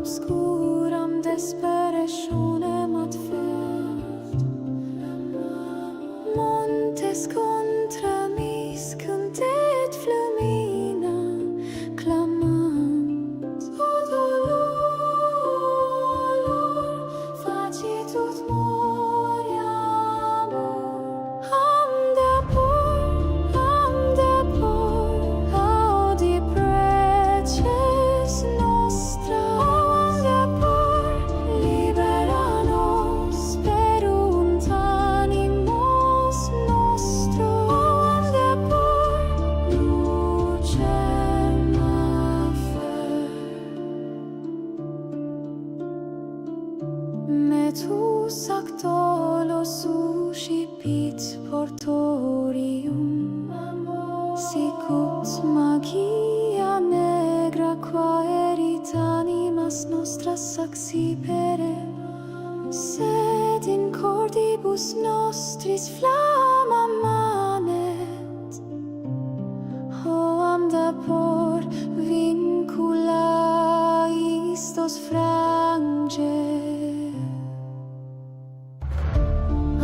obscuram desperetionem ad fert. Montes contra mis cântet flumina, clamant: O dolor, facitur moriamur. Am de por, audi preces nostra. Am de por, libera nos perunt animos nostro. Am de por, lucem affer. Metus actolos uscipit portorium, sicut magia negra quaerit animas nostras accipere, sed in cordibus nostris flamma manet. Hoam da por vincula istos frange.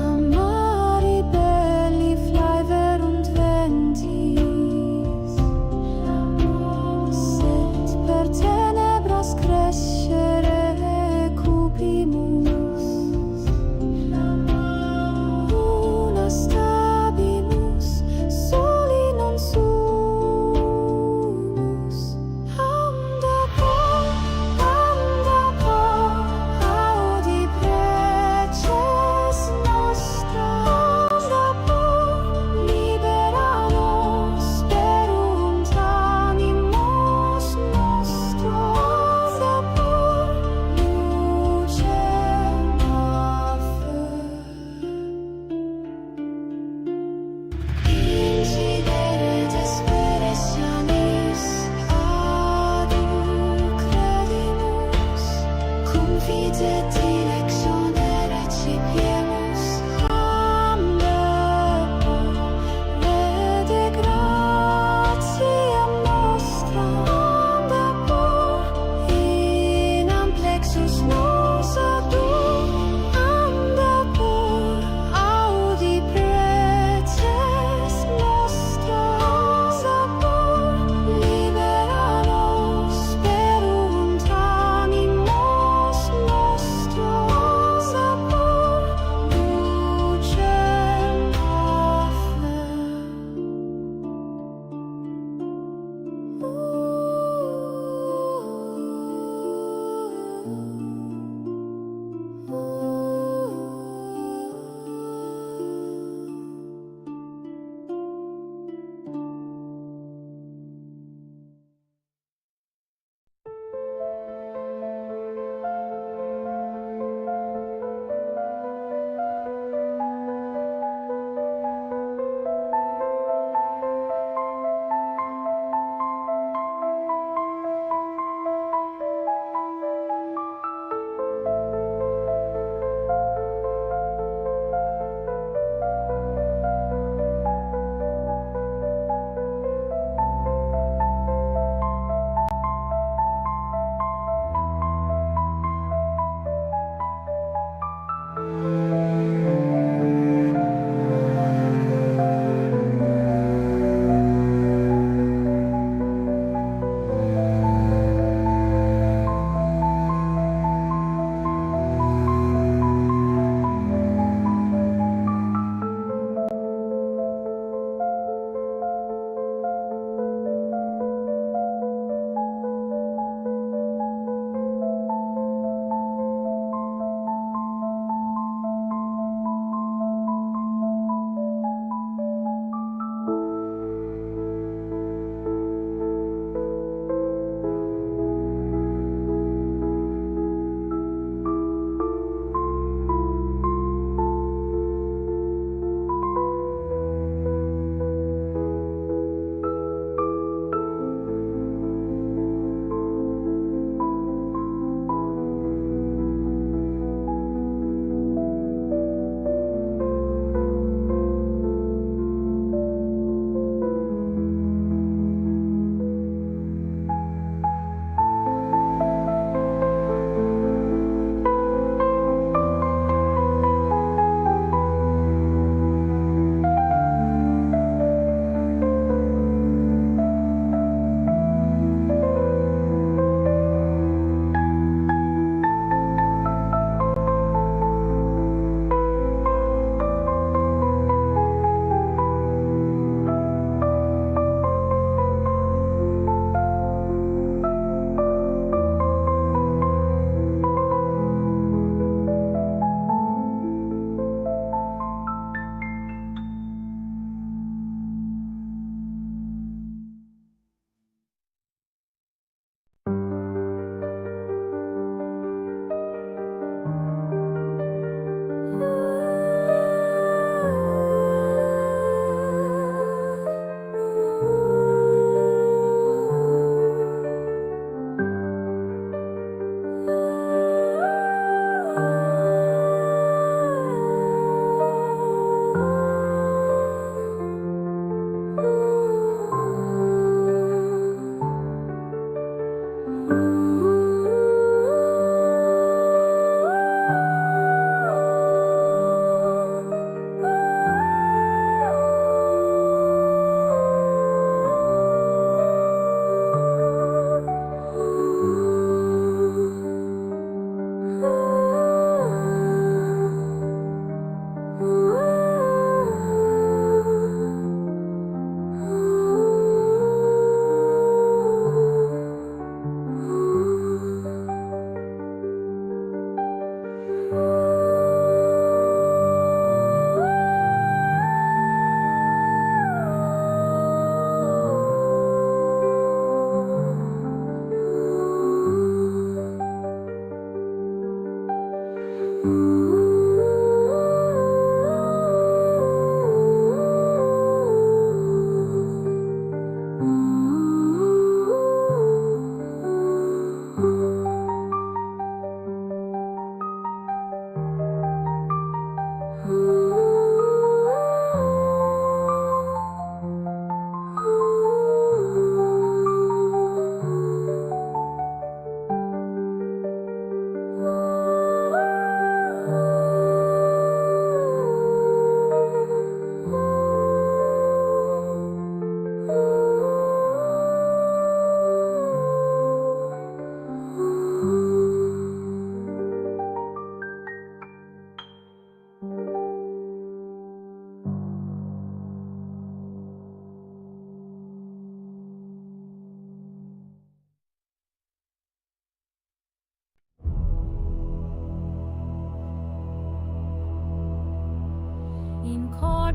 Amari belli flaeverunt ventis, sed per tenebras crescere cupimus. Una stabimus, soli non sumus. Am de por,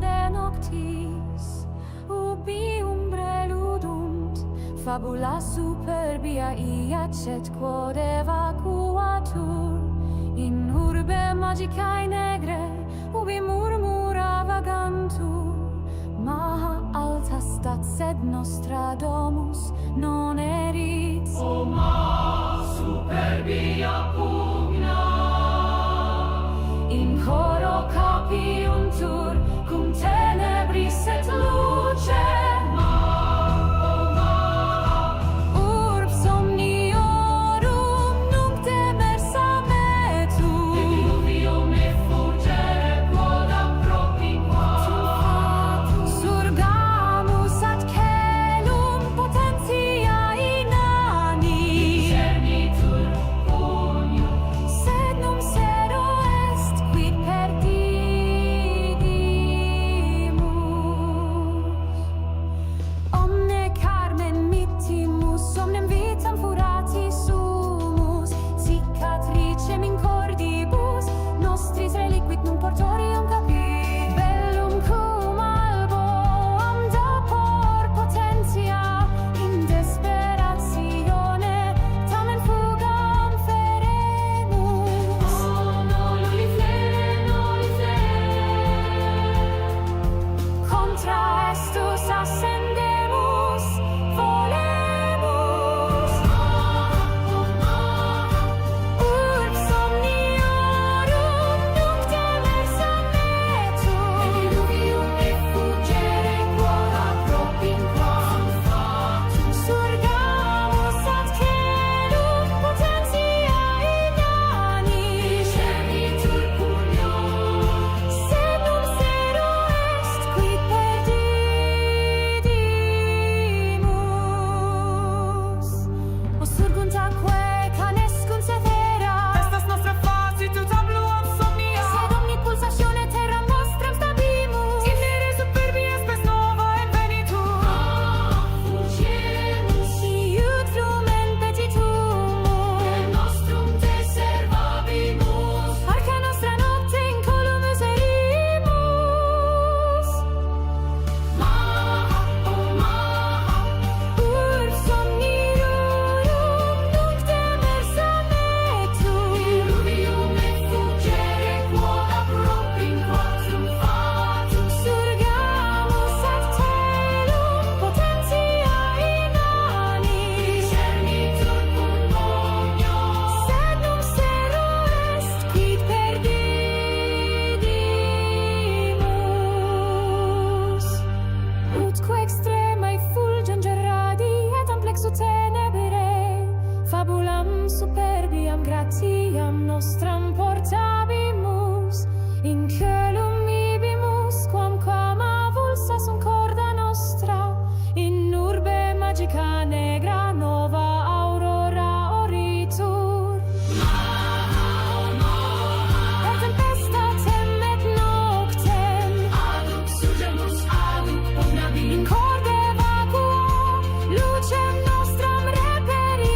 de noctis ubi umbre ludunt, fabula superbia iacet quod evacuatur in urbe magicae negre ubi murmura vagantur. Maha alta stat sed nostra domus non erit. O ma superbia pugna In coro capiuntur cum tenebris et luce. Urb somniorum nunc demersa metu. Diluvium effulgere quod apropinquam. Surgamus ad caelum potentia inani. Discernitur punium. Sed num sero est quid perdidimus. Omne carmen mittimus, omnem vitam furati sumus, cicatricem in cordibus nostris reliquit num portorium capit. Bellum cum albo amdapor potentia in desperatione tamen fugam feremus. Noli flere, Contra estus ascendemus, volemus. Urb somniorum nunc demersa metu. diluvium effulgere quod apropinquam. Surgamus ad caelum potentia inani. Discernitur punium. Sed num sero est quid perdidimus. O surgunt aquae canescunt cetera. Estas nostra facitur tabluam somnia. Sed omni pulsatione terram nostram stabimus. In nere superbia spes nova invenitur. Fulgemus Iud flumen petitumus. per nostrum te servabimus. Arca nostra nocte in columus erimus. Urb somniorum nunc demersa metu. Diluvium effulgere quod apropinquam triumphatum. Surgamus ad caelum potentia inani. Discernitur pulmonio. Sed num sero est quid perdidimus. Utque extremae fulgenger radi et amplexu tenebrae, fabulam superbiam gratiam nostram portabimus, in caelum ibimus quamquam avulsa sunt corda nostra, in urbe magica negra nova aurora oritur. Per tempestatem et noctem Aduc sugemus, aduc pugnabil. in corde vacua lucem nostram reperiemus.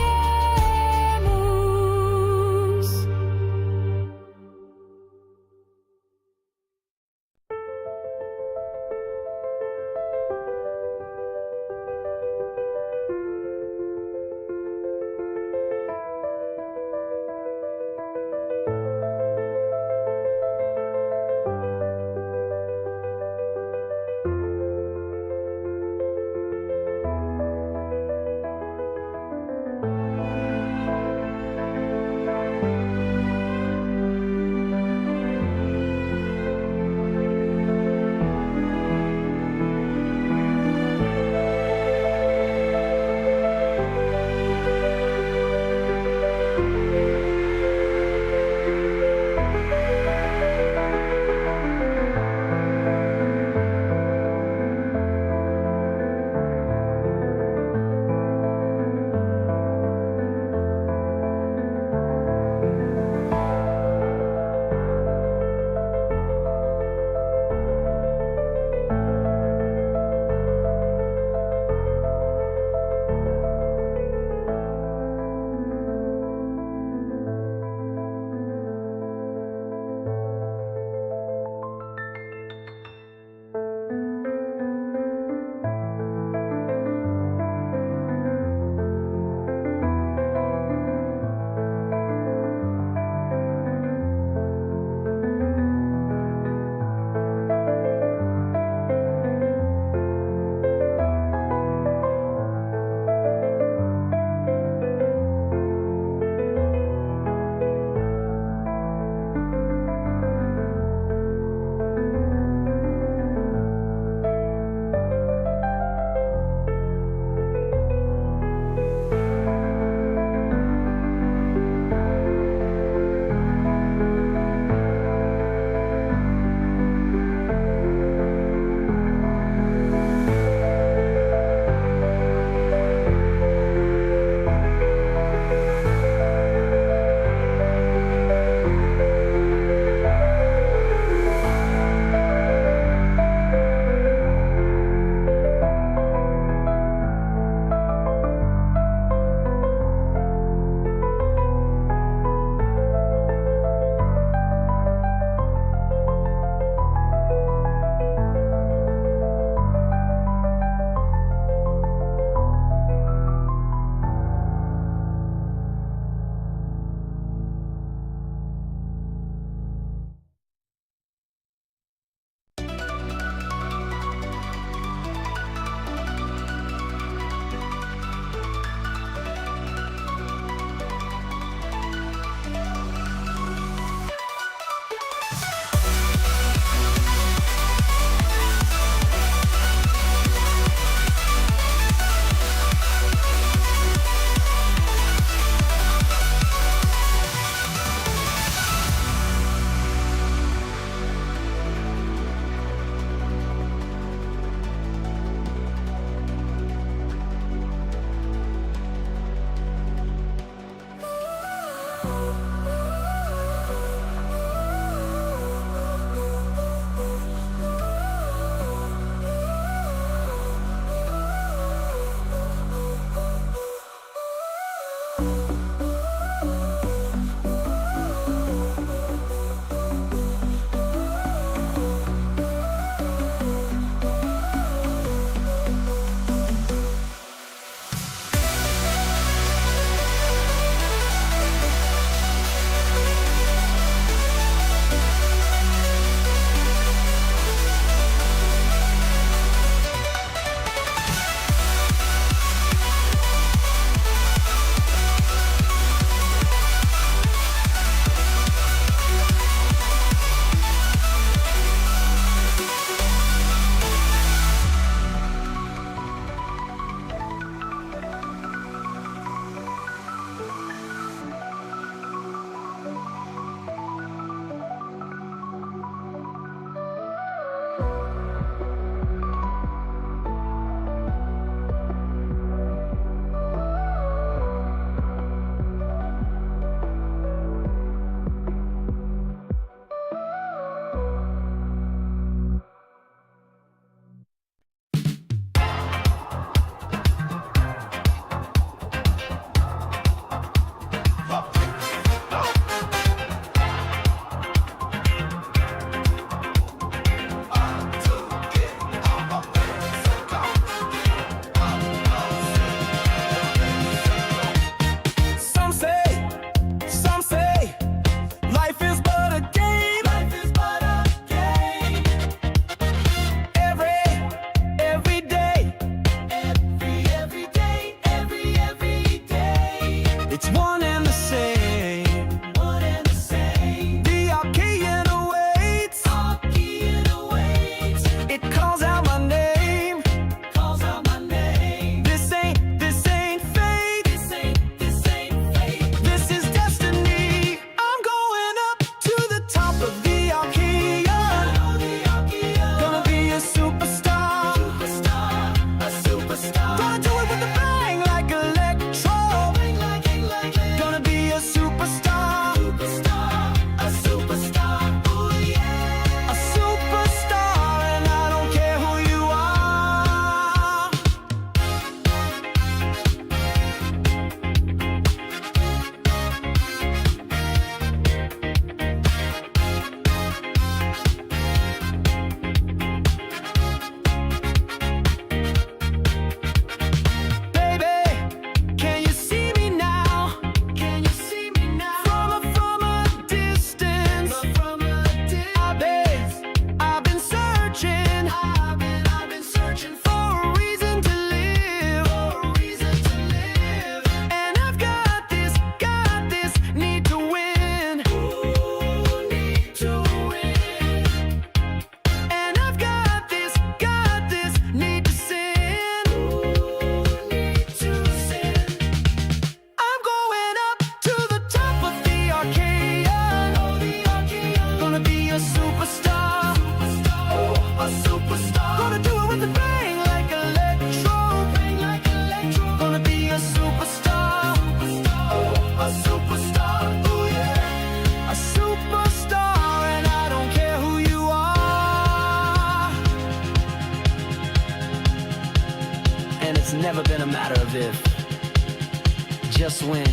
LoreLinesXIV. Just win.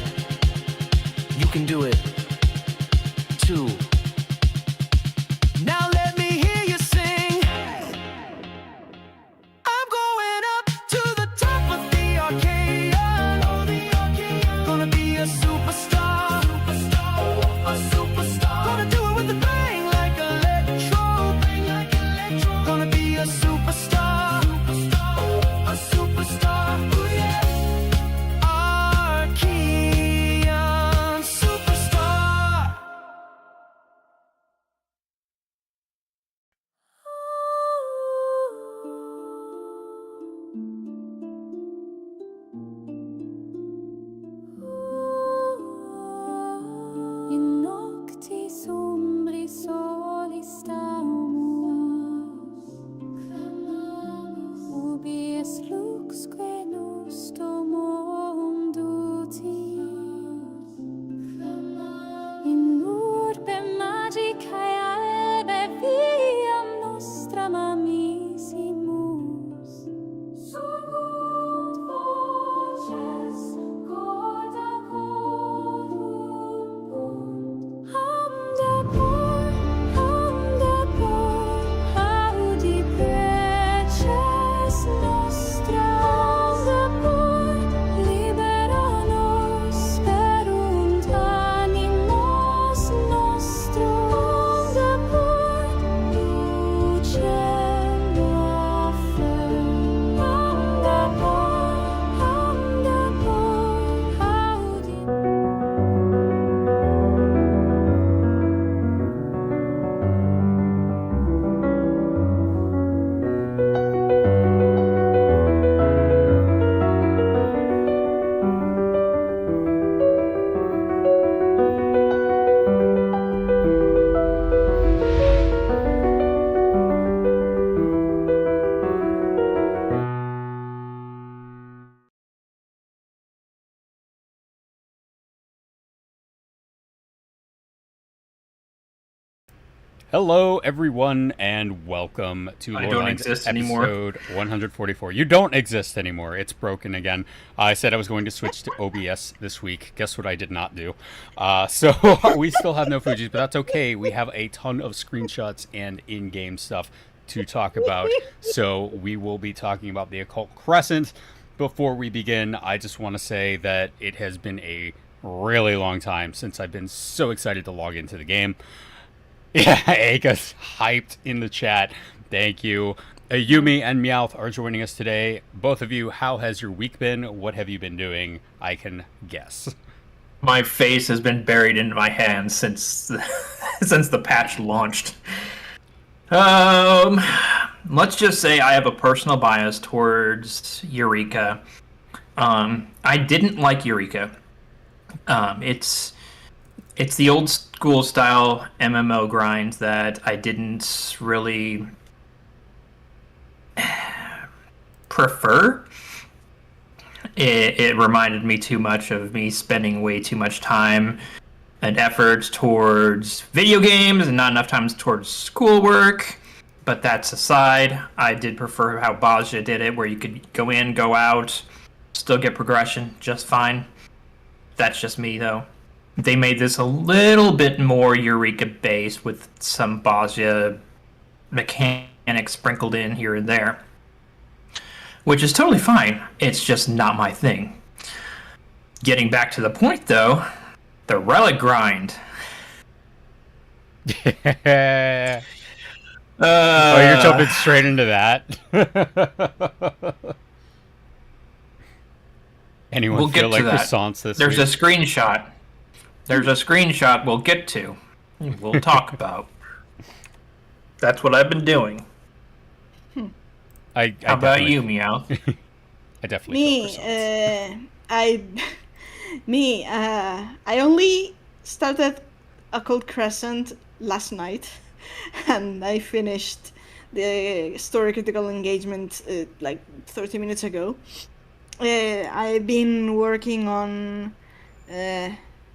You can do it too. Now let me hear you sing. I'm going up to the top of the arcade. Gonna be a superstar. A superstar. Gonna do it with a bang like electro. Gonna be a superstar. A superstar. Ooh, yeah. Archean superstar. In nocti sombri soli stamus, ubi es luxque nostrum mundutis, in urbe magicae albe viam nostram amissimus. Surgut voces, corda corrupunt. Audi preces nostra. Libera nos perunt animos nostrum. Lucem offer. Audi. Hello, everyone, and welcome to I don't LoreLines exist anymore. episode 144. You don't exist anymore. It's broken again. I said I was going to switch to OBS this week. Guess what I did not do? So we still have no Fujis, but that's okay. We have a ton of screenshots and in-game stuff to talk about. So we will be talking about the Occult Crescent. Before we begin, I just want to say that it has been a really long time since I've been so excited to log into the game. Yeah, Aka's hyped in the chat. Thank you. Yumi and Meowth are joining us today. Both of you, how has your week been? What have you been doing? I can guess. My face has been buried in my hands since since the patch launched. Let's just say I have a personal bias towards Eureka. I didn't like Eureka. It's the old school style MMO grind that I didn't really prefer. It reminded me too much of me spending way too much time and effort towards video games and not enough time towards schoolwork. But that's aside, I did prefer how Bozja did it, where you could go in, go out, still get progression just fine. That's just me, though. They made this a little bit more Eureka-based with some Bozja mechanics sprinkled in here and there. Which is totally fine. It's just not my thing. Getting back to the point, though, the relic grind. Oh, you're jumping straight into that? Anyone We'll feel get to like that. croissants this There's week? a screenshot. There's a screenshot we'll get to. We'll talk about. That's what I've been doing. I How about definitely- you, Meow? I definitely feel croissants. I only started Occult Crescent last night, and I finished the story critical engagement like 30 minutes ago. I've been working on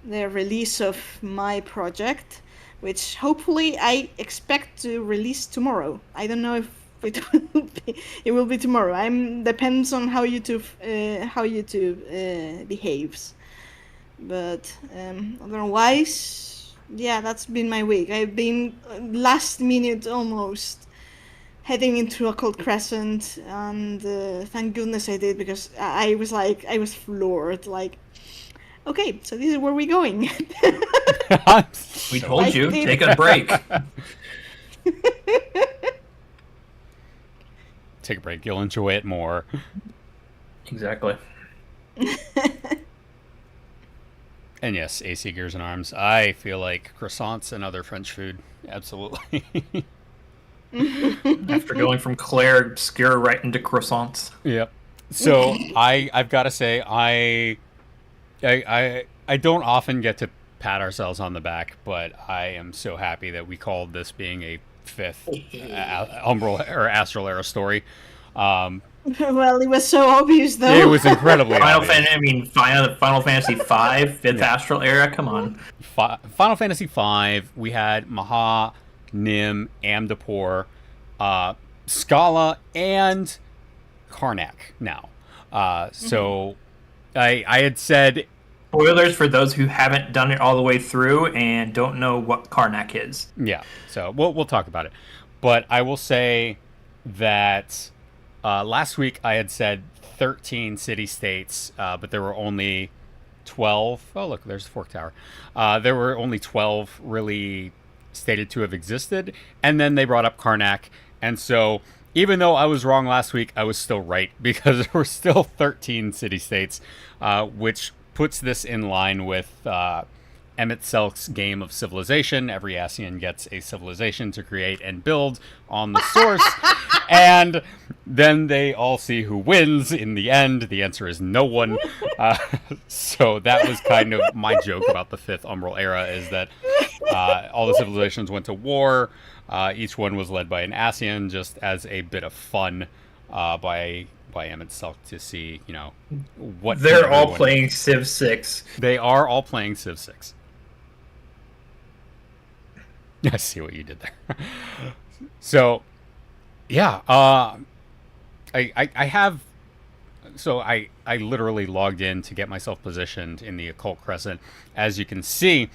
the release of my project, which hopefully I expect to release tomorrow. I don't know if It will be tomorrow. Depends on how YouTube behaves. But otherwise, yeah, that's been my week. I've been last minute almost heading into Occult Crescent, and thank goodness I did, because I was floored. Like, okay, so this is where we're going. We told I you, did. take a break. Take a break. You'll enjoy it more. Exactly. And yes, AC Gears and Arms. I feel like croissants and other French food. Absolutely. After going from Claire obscure right into croissants. Yep. So I've got to say I don't often get to pat ourselves on the back, but I am so happy that we called this being a fifth Umbral or Astral Era story. Well, it was so obvious, though. It was incredibly obvious. Final Fantasy V, fifth Astral Era. Come on. Final Fantasy V. We had Maha, Nim, Amdapor, Scala, and Karnak. Now, so I had said. Spoilers for those who haven't done it all the way through and don't know what Karnak is. Yeah, so we'll talk about it. But I will say that last week I had said 13 city-states, but there were only 12. Oh, look, there's the Fork Tower. There were only 12 really stated to have existed, and then they brought up Karnak. And so even though I was wrong last week, I was still right, because there were still 13 city-states, which puts this in line with Emmett Selk's game of civilization. Every Ascian gets a civilization to create and build on the source, and then they all see who wins in the end. The answer is no one. So that was kind of my joke about the fifth Umbral Era, is that all the civilizations went to war. Each one was led by an Ascian, just as a bit of fun by Emmett Selk to see, what They're all playing Civ 6. They are all playing Civ 6. I see what you did there. So, yeah, I literally logged in to get myself positioned in the Occult Crescent, as you can see,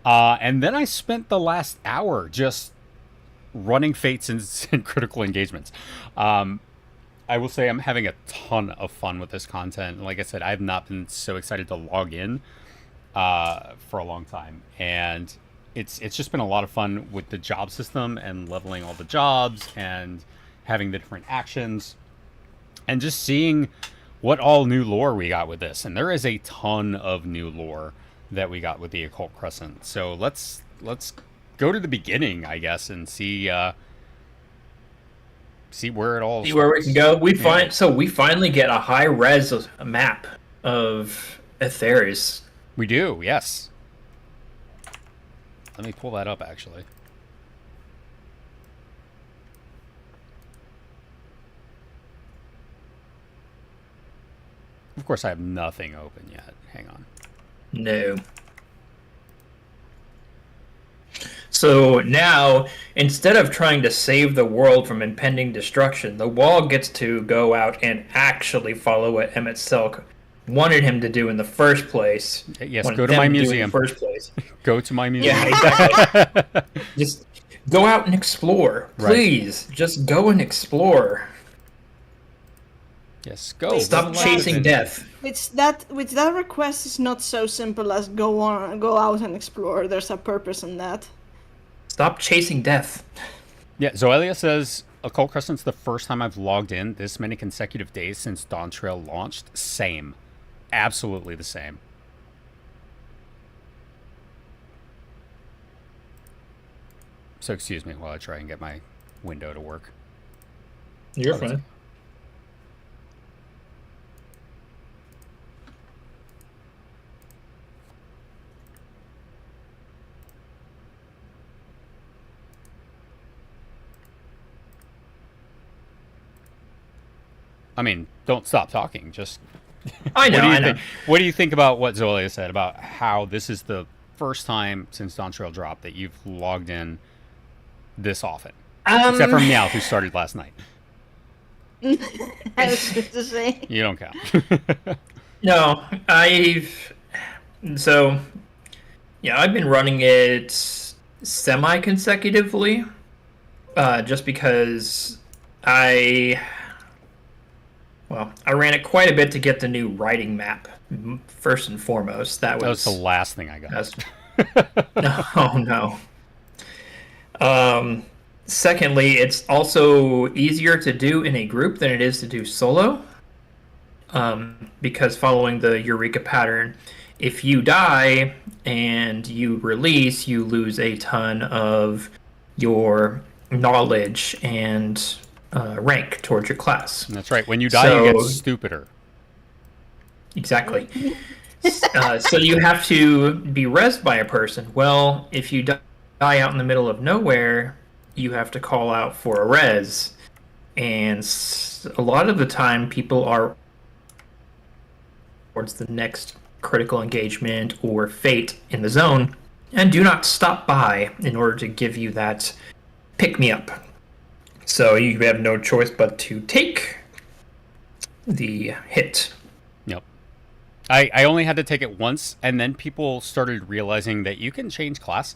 and then I spent the last hour just running fates and critical engagements. I will say I'm having a ton of fun with this content. Like I said, I've not been so excited to log in for a long time, and it's just been a lot of fun with the job system and leveling all the jobs and having the different actions and just seeing what all new lore we got with this. And there is a ton of new lore that we got with the Occult Crescent. So let's go to the beginning, I guess, and see where it all see where we can go. We finally get a high res map of Aetheris. We do, yes. Let me pull that up, actually. Of course, I have nothing open yet. Hang on. No. So now, instead of trying to save the world from impending destruction, the Wall gets to go out and actually follow what Emmett Selk wanted him to do in the first place. Yes, go to my museum. First place. Go to my museum. Yeah, exactly. Just go out and explore. Please, just go and explore. Yes, go. Stop chasing death. Which that request is not so simple as go out and explore. There's a purpose in that. Stop chasing death. Yeah, Zoelia says, Occult Crescent's the first time I've logged in this many consecutive days since Dawn Trail launched. Same. Absolutely the same. So excuse me while I try and get my window to work. You're fine. I mean, don't stop talking. Just I know. What do you think about what Zoelia said about how this is the first time since Dawn Trail dropped that you've logged in this often? Except for Meowth, who started last night. I was going to say. You don't count. No, so yeah, I've been running it semi-consecutively, just because I ran it quite a bit to get the new writing map. First and foremost, that was the last thing I got. No. Secondly, it's also easier to do in a group than it is to do solo. Because following the Eureka pattern, if you die and you release, you lose a ton of your knowledge and rank towards your class. That's right. When you die, you get stupider. Exactly. So you have to be rezzed by a person. Well, if you die out in the middle of nowhere, you have to call out for a res. And a lot of the time, people are towards the next critical engagement or fate in the zone and do not stop by in order to give you that pick-me-up. So you have no choice but to take the hit. Yep. I only had to take it once, and then people started realizing that you can change class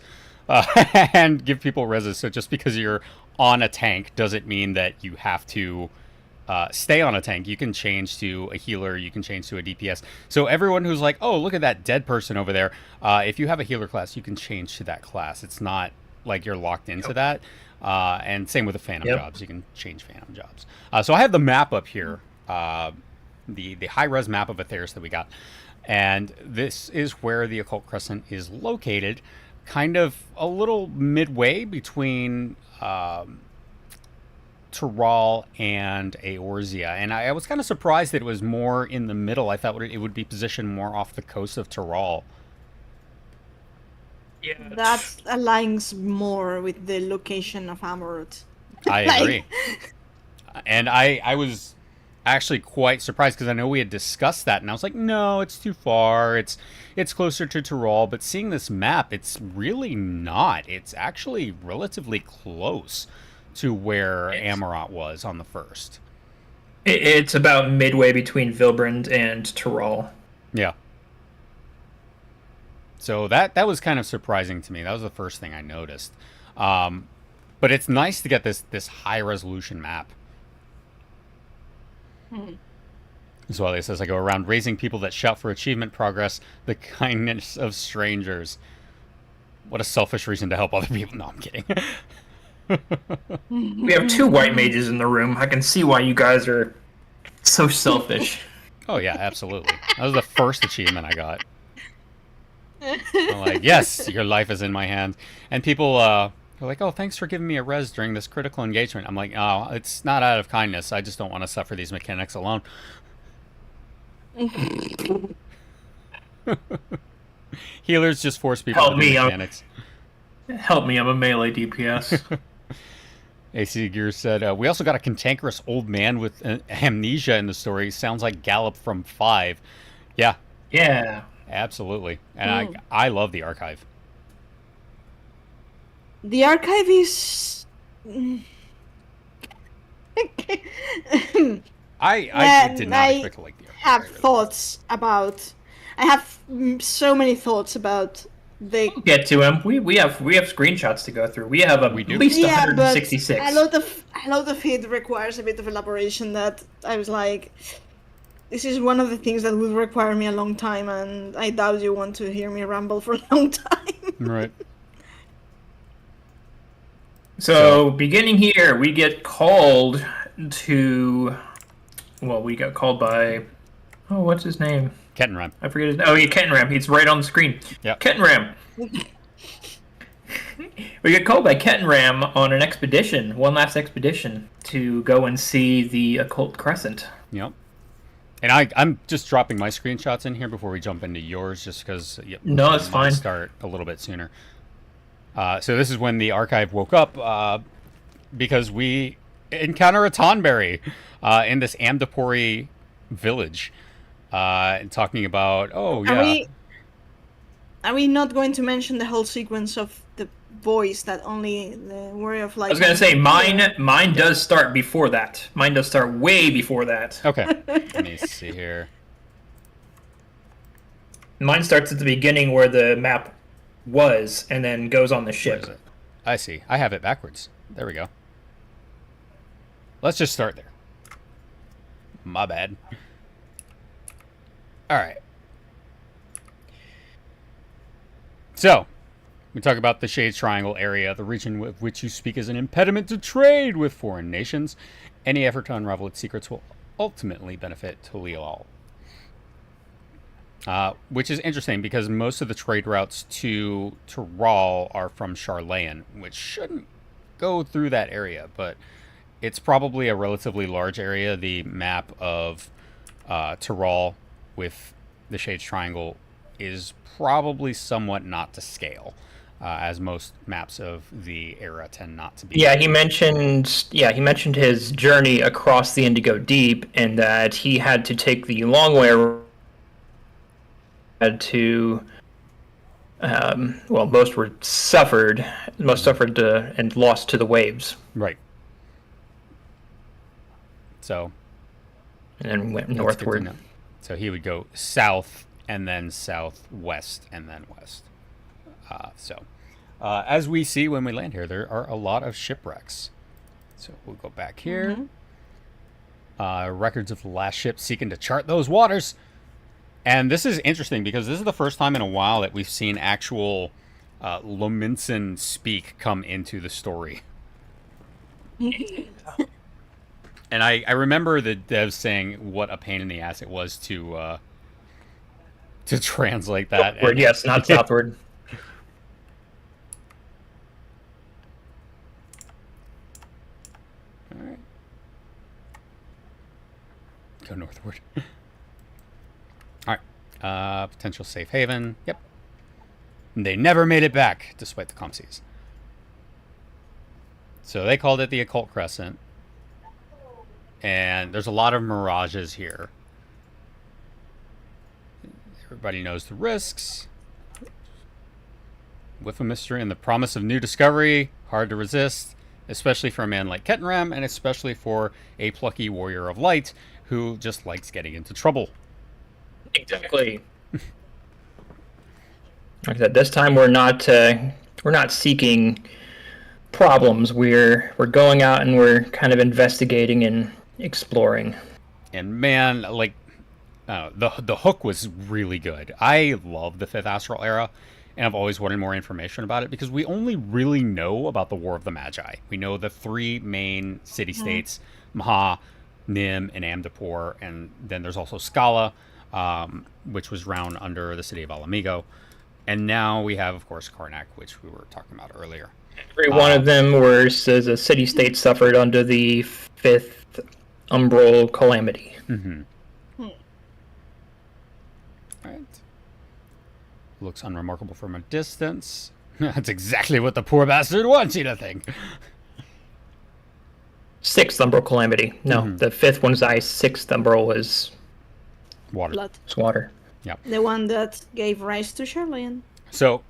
and give people reses. So just because you're on a tank doesn't mean that you have to stay on a tank. You can change to a healer, you can change to a DPS. So everyone who's like, oh, look at that dead person over there, if you have a healer class, you can change to that class. It's not like you're locked into that. And same with the Phantom jobs. You can change Phantom jobs. So I have the map up here, the high-res map of Atheris that we got. And this is where the Occult Crescent is located, kind of a little midway between Tural and Eorzea. And I was kind of surprised that it was more in the middle. I thought it would be positioned more off the coast of Tural. Yeah, That aligns more with the location of Amorot. I agree. And I was actually quite surprised because I know we had discussed that, and I was like, no, it's too far. It's closer to Tural, but seeing this map, it's really not. It's actually relatively close to where Amarant was on the first. It's about midway between Vilbrand and Tural. Yeah. So that was kind of surprising to me. That was the first thing I noticed. But it's nice to get this high resolution map. So it says, I go around raising people that shout for achievement progress, the kindness of strangers. What a selfish reason to help other people. No, I'm kidding. We have 2 white mages in the room. I can see why you guys are so selfish. Oh, yeah, absolutely. That was the first achievement I got. I'm like, yes, your life is in my hands. And people are like, oh, thanks for giving me a res during this critical engagement. I'm like, oh, it's not out of kindness. I just don't want to suffer these mechanics alone. Healers just force people Help to do me, mechanics. Help me, I'm a melee DPS. AC Gear said, we also got a cantankerous old man with amnesia in the story. Sounds like Gallop from 5. Yeah. Yeah. Absolutely. And I love the archive. The archive is. I did not expect to like the archive. Have thoughts about. I have so many thoughts about the. We'll get to him. We have screenshots to go through. We have at least Yeah, but 166. a lot of it requires a bit of elaboration. That I was like, this is one of the things that would require me a long time, and I doubt you want to hear me ramble for a long time. Right. So, beginning here, we get called to. Well, we got called by. Oh, what's his name? Kettenram. I forget his name. Oh, yeah, Kettenram. He's right on the screen. Yeah. Kettenram. We get called by Kettenram on an expedition, one last expedition, to go and see the Occult Crescent. Yep. And I'm just dropping my screenshots in here before we jump into yours, just because. No, it's fine. Start a little bit sooner. So this is when the archive woke up, because we encounter a Tonberry in this Amdapori village, and talking about, oh yeah. Are we not going to mention the whole sequence of the voice that only the Warrior of Light? I was gonna say mine does start before that. Mine does start way before that. Okay. Let me see here. Mine starts at the beginning where the map was, and then goes on the Where ship. is it? I see. I have it backwards. There we go. Let's just start there. My bad. All right. So, we talk about the Shades Triangle area, the region with which you speak as an impediment to trade with foreign nations. Any effort to unravel its secrets will ultimately benefit Tolial. Which is interesting because most of the trade routes to Ral are from Charlayan, which shouldn't go through that area, but it's probably a relatively large area. The map of Ral with the Shades Triangle is probably somewhat not to scale, as most maps of the era tend not to be. Yeah, he mentioned his journey across the Indigo Deep, and that he had to take the long way around to. Most suffered and lost to the waves. Right. So. And then went That's good to northward. know. So he would go south and then southwest and then west. As we see when we land here, there are a lot of shipwrecks. So we'll go back here. Records of the last ship seeking to chart those waters. And this is interesting because this is the first time in a while that we've seen actual Lominson speak come into the story. And I remember the devs saying what a pain in the ass it was to translate that. Upward, And- yes, not southward. All right. Go northward. All right. Potential safe haven. Yep. And they never made it back, despite the Comsees. So they called it the Occult Crescent. And there's a lot of mirages here. Everybody knows the risks. With a mystery and the promise of new discovery, hard to resist, especially for a man like Kettenram, and especially for a plucky warrior of light who just likes getting into trouble. Exactly. Like that. This time we're not seeking problems. We're going out and we're kind of investigating and exploring. And man, like the hook was really good. I love the Fifth Astral Era, and I've always wanted more information about it because we only really know about the War of the Magi. We know the three main city-states, Maha, Nim, and Amdapor, and then there's also Scala, which was round under the city of Alamigo. And now we have, of course, Karnak, which we were talking about earlier. Every one of them says a city-state suffered under the fifth umbral calamity. Mm-hmm. All right. Looks unremarkable from a distance. That's exactly what the poor bastard wants you to think. Sixth umbral calamity. No, the fifth one's ice. Sixth umbral was Water. Blood. water. The one that gave rise to Charlayan. So,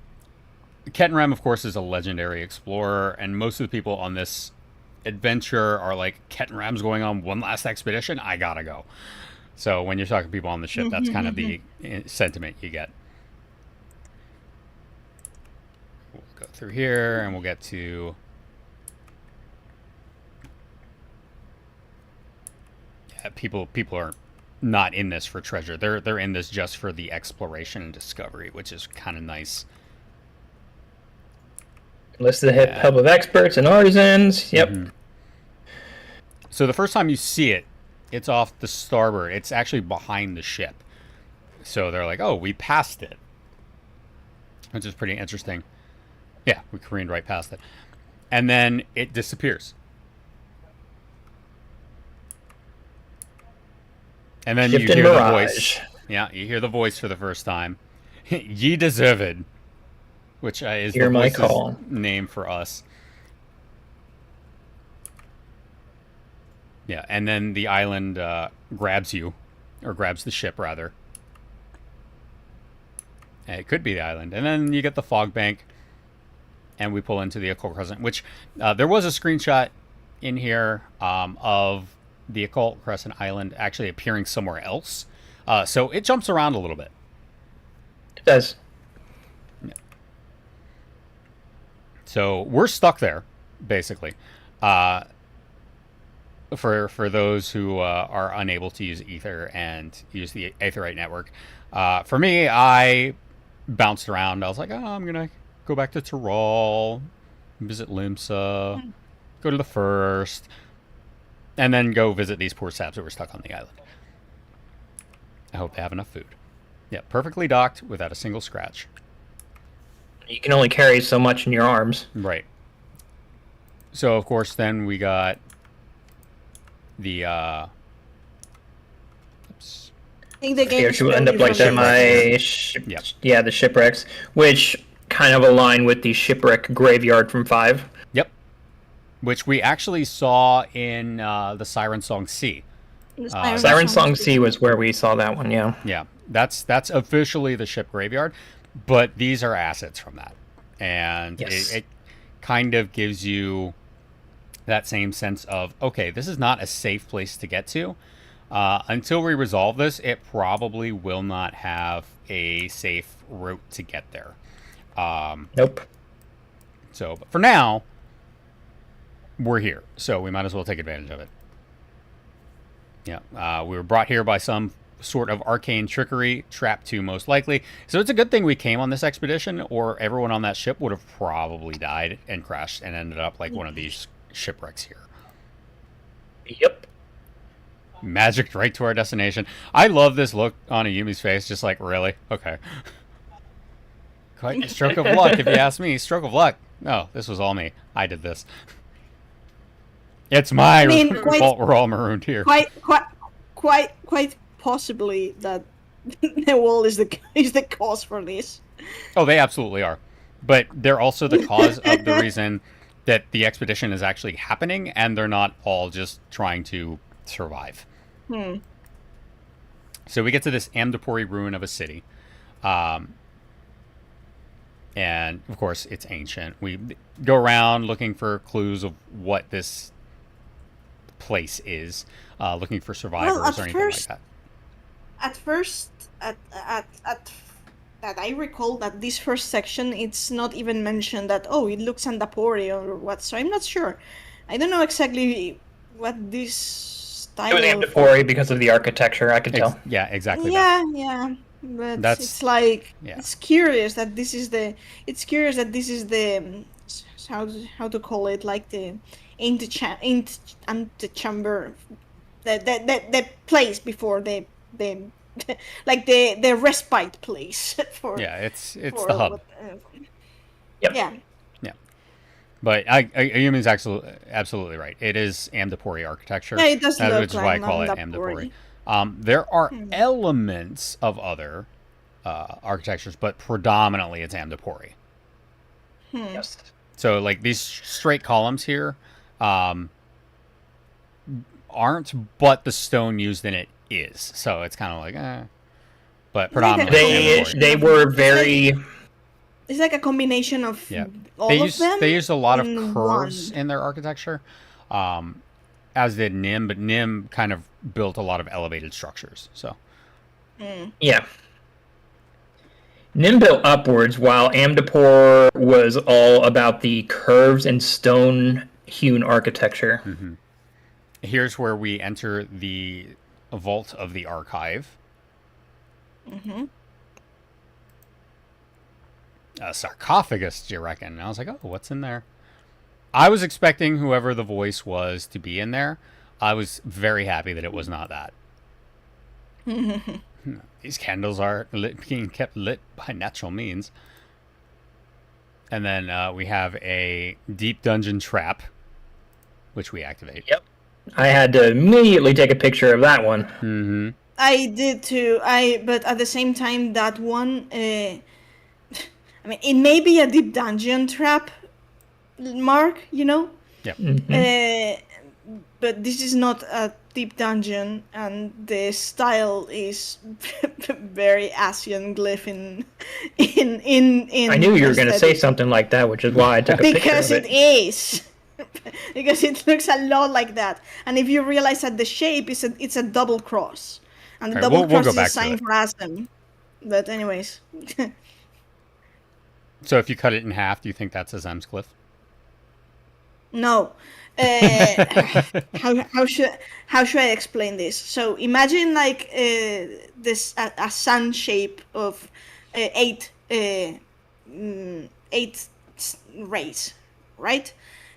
Kettenram, of course, is a legendary explorer, and most of the people on this adventure are like, Kettenram's going on one last expedition, I gotta go. So when you're talking to people on the ship, that's kind of the sentiment you get. We'll go through here, and we'll get to... Yeah, people are not in this for treasure. They're in this just for the exploration and discovery, which is kind of nice. List the hub of experts and artisans. Yep. Mm-hmm. So the first time you see it, it's off the starboard. It's actually behind the ship. So they're like, oh, we passed it. Which is pretty interesting. Yeah, we careened right past it. And then it disappears. And then Shift you in hear the mirage. voice. Yeah, you hear the voice for the first time. Ye deserved. Which is Hear the my voice's call. name for us. Yeah, and then the island grabs you, or grabs the ship rather. It could be the island. And then you get the fog bank, and we pull into the Occult Crescent, which there was a screenshot in here of the Occult Crescent Island actually appearing somewhere else. So it jumps around a little bit. It does. Yeah. So we're stuck there, basically. For those who are unable to use Ether and use the Aetherite network. For me, I bounced around. I was like, oh, I'm going to go back to Tyrol, visit Limsa, go to the First, and then go visit these poor saps who were stuck on the island. I hope they have enough food. Yeah, perfectly docked without a single scratch. You can only carry so much in your arms. Right. So, of course, then we got the oops. I think the game Here is to end up slowly like from the, shipwrecks. Yep. yeah, the shipwrecks, which kind of align with the shipwreck graveyard from 5. Yep. Which we actually saw in the Siren Song C. The Siren Song C was where we saw that one, yeah. Yeah, that's officially the ship graveyard, but these are assets from that, and Yes. it kind of gives you that same sense of, okay, this is not a safe place to get to. Until we resolve this, it probably will not have a safe route to get there. Nope. So, but for now, we're here, so we might as well take advantage of it. Yeah, we were brought here by some sort of arcane trickery, trap 2 most likely. So it's a good thing we came on this expedition, or everyone on that ship would have probably died and crashed and ended up like one of these shipwrecks here. Yep. Magicked right to our destination. I love this look on Ayumi's face, just like, really? Okay. Quite a stroke of luck, if you ask me. Stroke of luck. No, this was all me. I did this. It's my fault we're all marooned here. Quite possibly that the wall is the cause for this. Oh, they absolutely are. But they're also the cause of the reason that the expedition is actually happening, and they're not all just trying to survive. So we get to this Amdapori ruin of a city. And, of course, it's ancient. We go around looking for clues of what this place is, looking for survivors or anything like that. At first, at that I recall that this first section, it's not even mentioned that, oh, it looks Andapori or what, so I'm not sure. I don't know exactly what this style It was Amdapori because of the architecture, I could tell. Yeah, exactly. Yeah, but That's- it's like, yeah. it's curious that this is the how to call it, like the antechamber, the place before the like the respite place for Yeah, it's for the hub. what, Yep. yeah. But Ayumi's absolutely right. It is Amdapori architecture. Yeah, it does look which is why I like call it Amdapori. Amdapori. There are elements of other architectures, but predominantly it's Amdapori. Yes. So, like, these straight columns here aren't, but the stone used in it is. So it's kind of like, But predominantly Amdapori. They were very... It's like a combination of Yeah. all They of them. used a lot of in curves one. in their architecture, as did Nim, but Nim kind of built a lot of elevated structures. So Yeah. Nim built upwards, while Amdapor was all about the curves and stone-hewn architecture. here's where we enter the vault of the archive. A sarcophagus, do you reckon? And I was like, oh, what's in there? I was expecting whoever the voice was to be in there. I was very happy that it was not that. These candles are being kept lit by natural means. And then we have a deep dungeon trap, which we activate. Yep. I had to immediately take a picture of that one. I did too. But at the same time, that one, I mean, it may be a deep dungeon trap, Mark. You know. Yeah. But this is not a deep dungeon, and the style is very Asian glyph in. I knew you were going to say aesthetic. something like that, which is why I took a picture Because of it is. Because it looks a lot like that, and if you realize that the shape is it's a double cross, and the Okay, double we'll cross go is back a to sign it. for Asm. But anyways, So if you cut it in half, do you think that's a Zemscliff? no. How should I explain this? So imagine like this a sun shape of eight rays, right?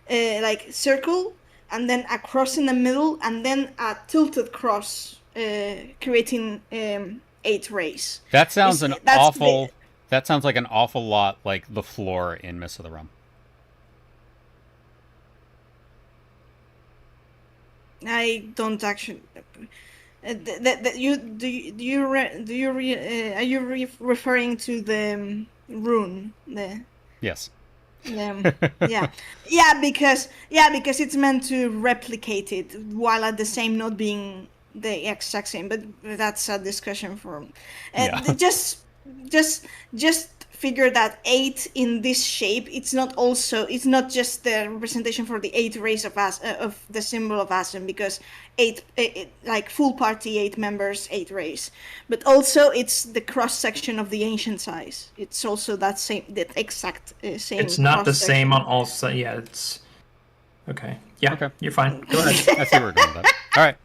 Like circle, and then a cross in the middle, and then a tilted cross, creating 8 rays. That sounds That's That sounds like an awful lot like the floor in Mists of the Realm. I don't actually. Are you referring to the rune? Yes. Yeah, because it's meant to replicate it while at the same not being the exact same. But that's a discussion for. Yeah. Just figure that 8 in this shape. It's not just the representation for the 8 rays of the symbol of Asm, because 8 like full party 8 members 8 rays, but also it's the cross section of the ancient size. It's also that exact same. It's not the cross-section. same on all sides. Yeah, it's okay. Yeah, Okay. You're fine. Go ahead. I see where we're going with that. All right.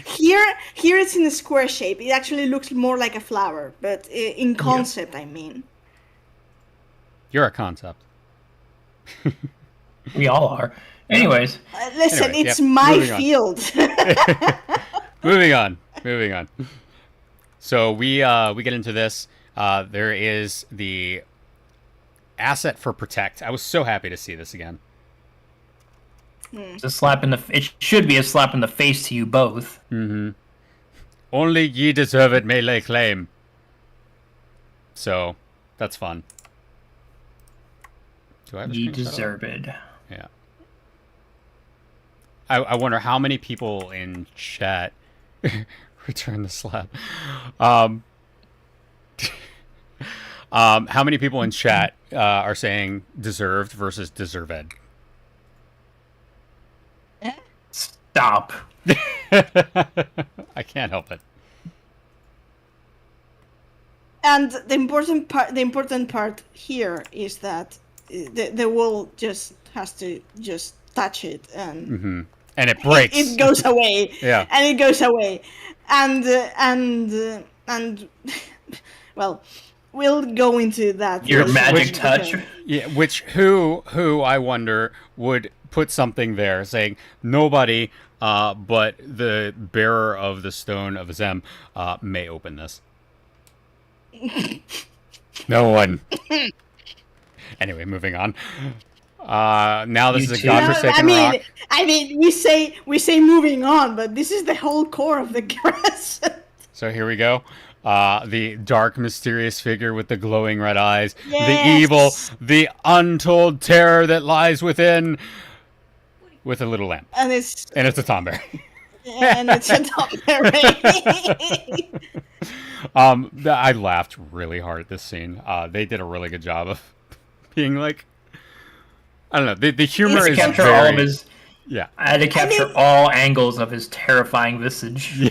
Here it's in a square shape. It actually looks more like a flower, but in concept, I mean. You're a concept. We all are. Anyways, Listen, Anyway, it's yep, my moving on. field. Moving on. So we get into this. There is the asset for protect. I was so happy to see this again. It's a slap in the. It should be a slap in the face to you both. Only ye deserve it, may lay claim. So that's fun. Do I have a You screenshot of it? deserve it. Yeah. I wonder how many people in chat return the slap. How many people in chat are saying deserved versus deserved? Stop. I can't help it. And the important part here is that the wall just has to just touch it, and And it breaks. it goes away. Yeah. And it goes away, and well, we'll go into that. Your later. magic touch. Yeah, who I wonder would put something there saying nobody but the bearer of the stone of Zem may open this. No one. Anyway, moving on. Now this You is a too. godforsaken rock. I mean, we say moving on, but this is the whole core of the Crescent. So here we go. The dark, mysterious figure with the glowing red eyes. The Yes. evil, the untold terror that lies within. With a little lamp. And it's And it's a tomberry. a top I laughed really hard at this scene. They did a really good job of being like, I don't know. The humor To is capture very, all of his. yeah. I had to capture all angles of his terrifying visage.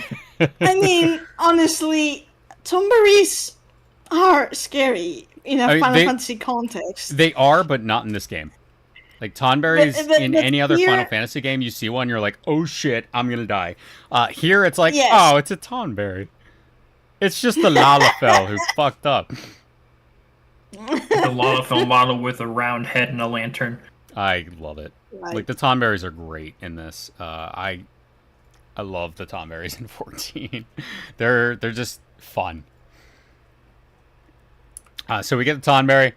I mean, honestly, tomberries are scary in a I mean, Final they- Fantasy context. They are, but not in this game. Like Tonberries But in any other here- Final Fantasy game, you see one, you're like, oh shit, I'm gonna die. Here it's like, Yes. oh, it's a Tonberry. It's just the Lalafell who fucked up. The Lalafell model with a round head and a lantern. I love it. Right. Like the Tonberries are great in this. I love the Tonberries in 14. They're just fun. So we get the Tonberry.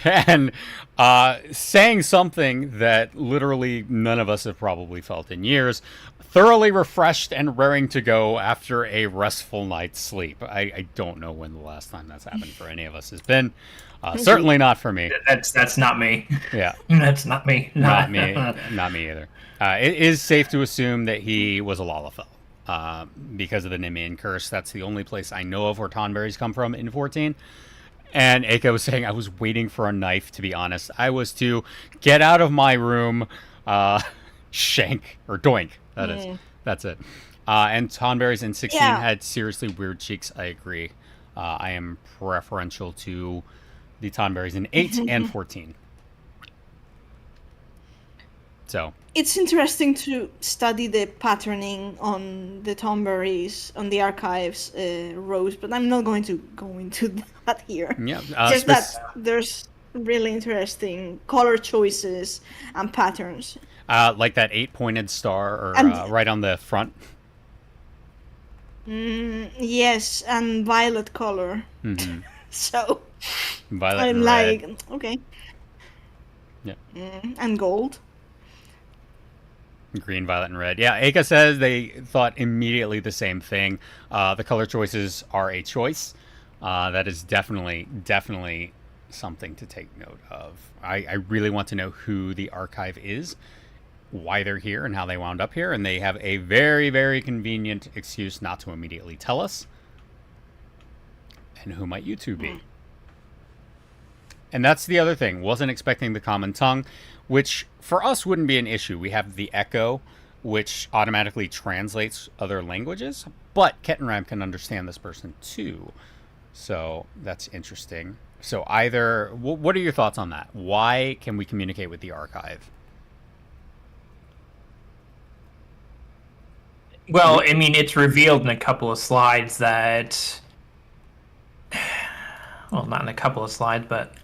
And saying something that literally none of us have probably felt in years, thoroughly refreshed and raring to go after a restful night's sleep. I don't know when the last time that's happened for any of us has been. Certainly not for me. That's not me. Yeah, That's not me. not me. Not me either. It is safe to assume that he was a Lalafell. Because of the Nemean curse. That's the only place I know of where Tonberries come from in 14. And Aka was saying, I was waiting for a knife, to be honest. I was to get out of my room, shank, or doink, that is. That's it. And Tonberries in 16 had seriously weird cheeks, I agree. I am preferential to the Tonberries in 8 and 14. So it's interesting to study the patterning on the Tonberries on the archives rows, but I'm not going to go into that here. Yeah, just that there's really interesting color choices and patterns. Like that 8-pointed star, or right on the front. Yes, and violet color. So Violet I'm and like, red. okay. Yeah. And gold. Green, violet, and red. Yeah, Aka says they thought immediately the same thing. The color choices are a choice. That is definitely something to take note of. I really want to know who the archive is, why they're here, and how they wound up here. And they have a very, very convenient excuse not to immediately tell us. And who might you two be? And that's the other thing. Wasn't expecting the common tongue, which for us wouldn't be an issue. We have the Echo, which automatically translates other languages, but Kettenram can understand this person too. So that's interesting. So either, what are your thoughts on that? Why can we communicate with the archive? Well, I mean, it's revealed in a couple of slides that, well, not in a couple of slides, but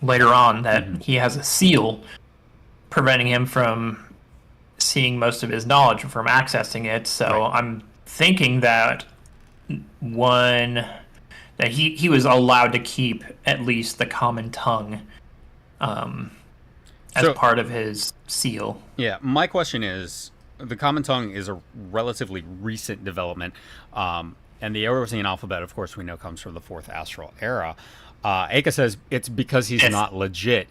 later on, that he has a seal preventing him from seeing most of his knowledge, from accessing it. So I'm thinking that that he was allowed to keep at least the common tongue as part of his seal. Yeah, my question is, the common tongue is a relatively recent development, and the Eorzean alphabet, of course, we know comes from the 4th Astral Era. Aka says it's because he's not legit.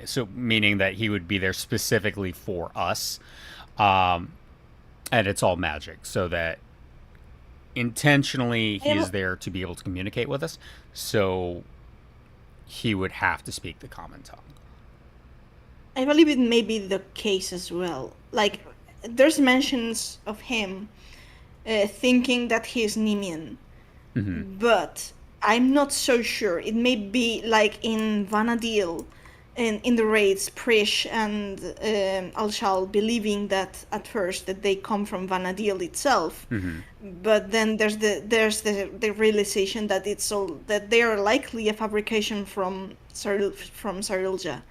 So meaning that he would be there specifically for us, and it's all magic, so that intentionally he is there to be able to communicate with us. So he would have to speak the common tongue. I believe it may be the case as well. Like, there's mentions of him thinking that he is Nemean, but I'm not so sure. It may be like in Vanadil, in the raids, Prish and Alshal believing that at first that they come from Vanadil itself, but then there's the realization that that they are likely a fabrication from Sarilja.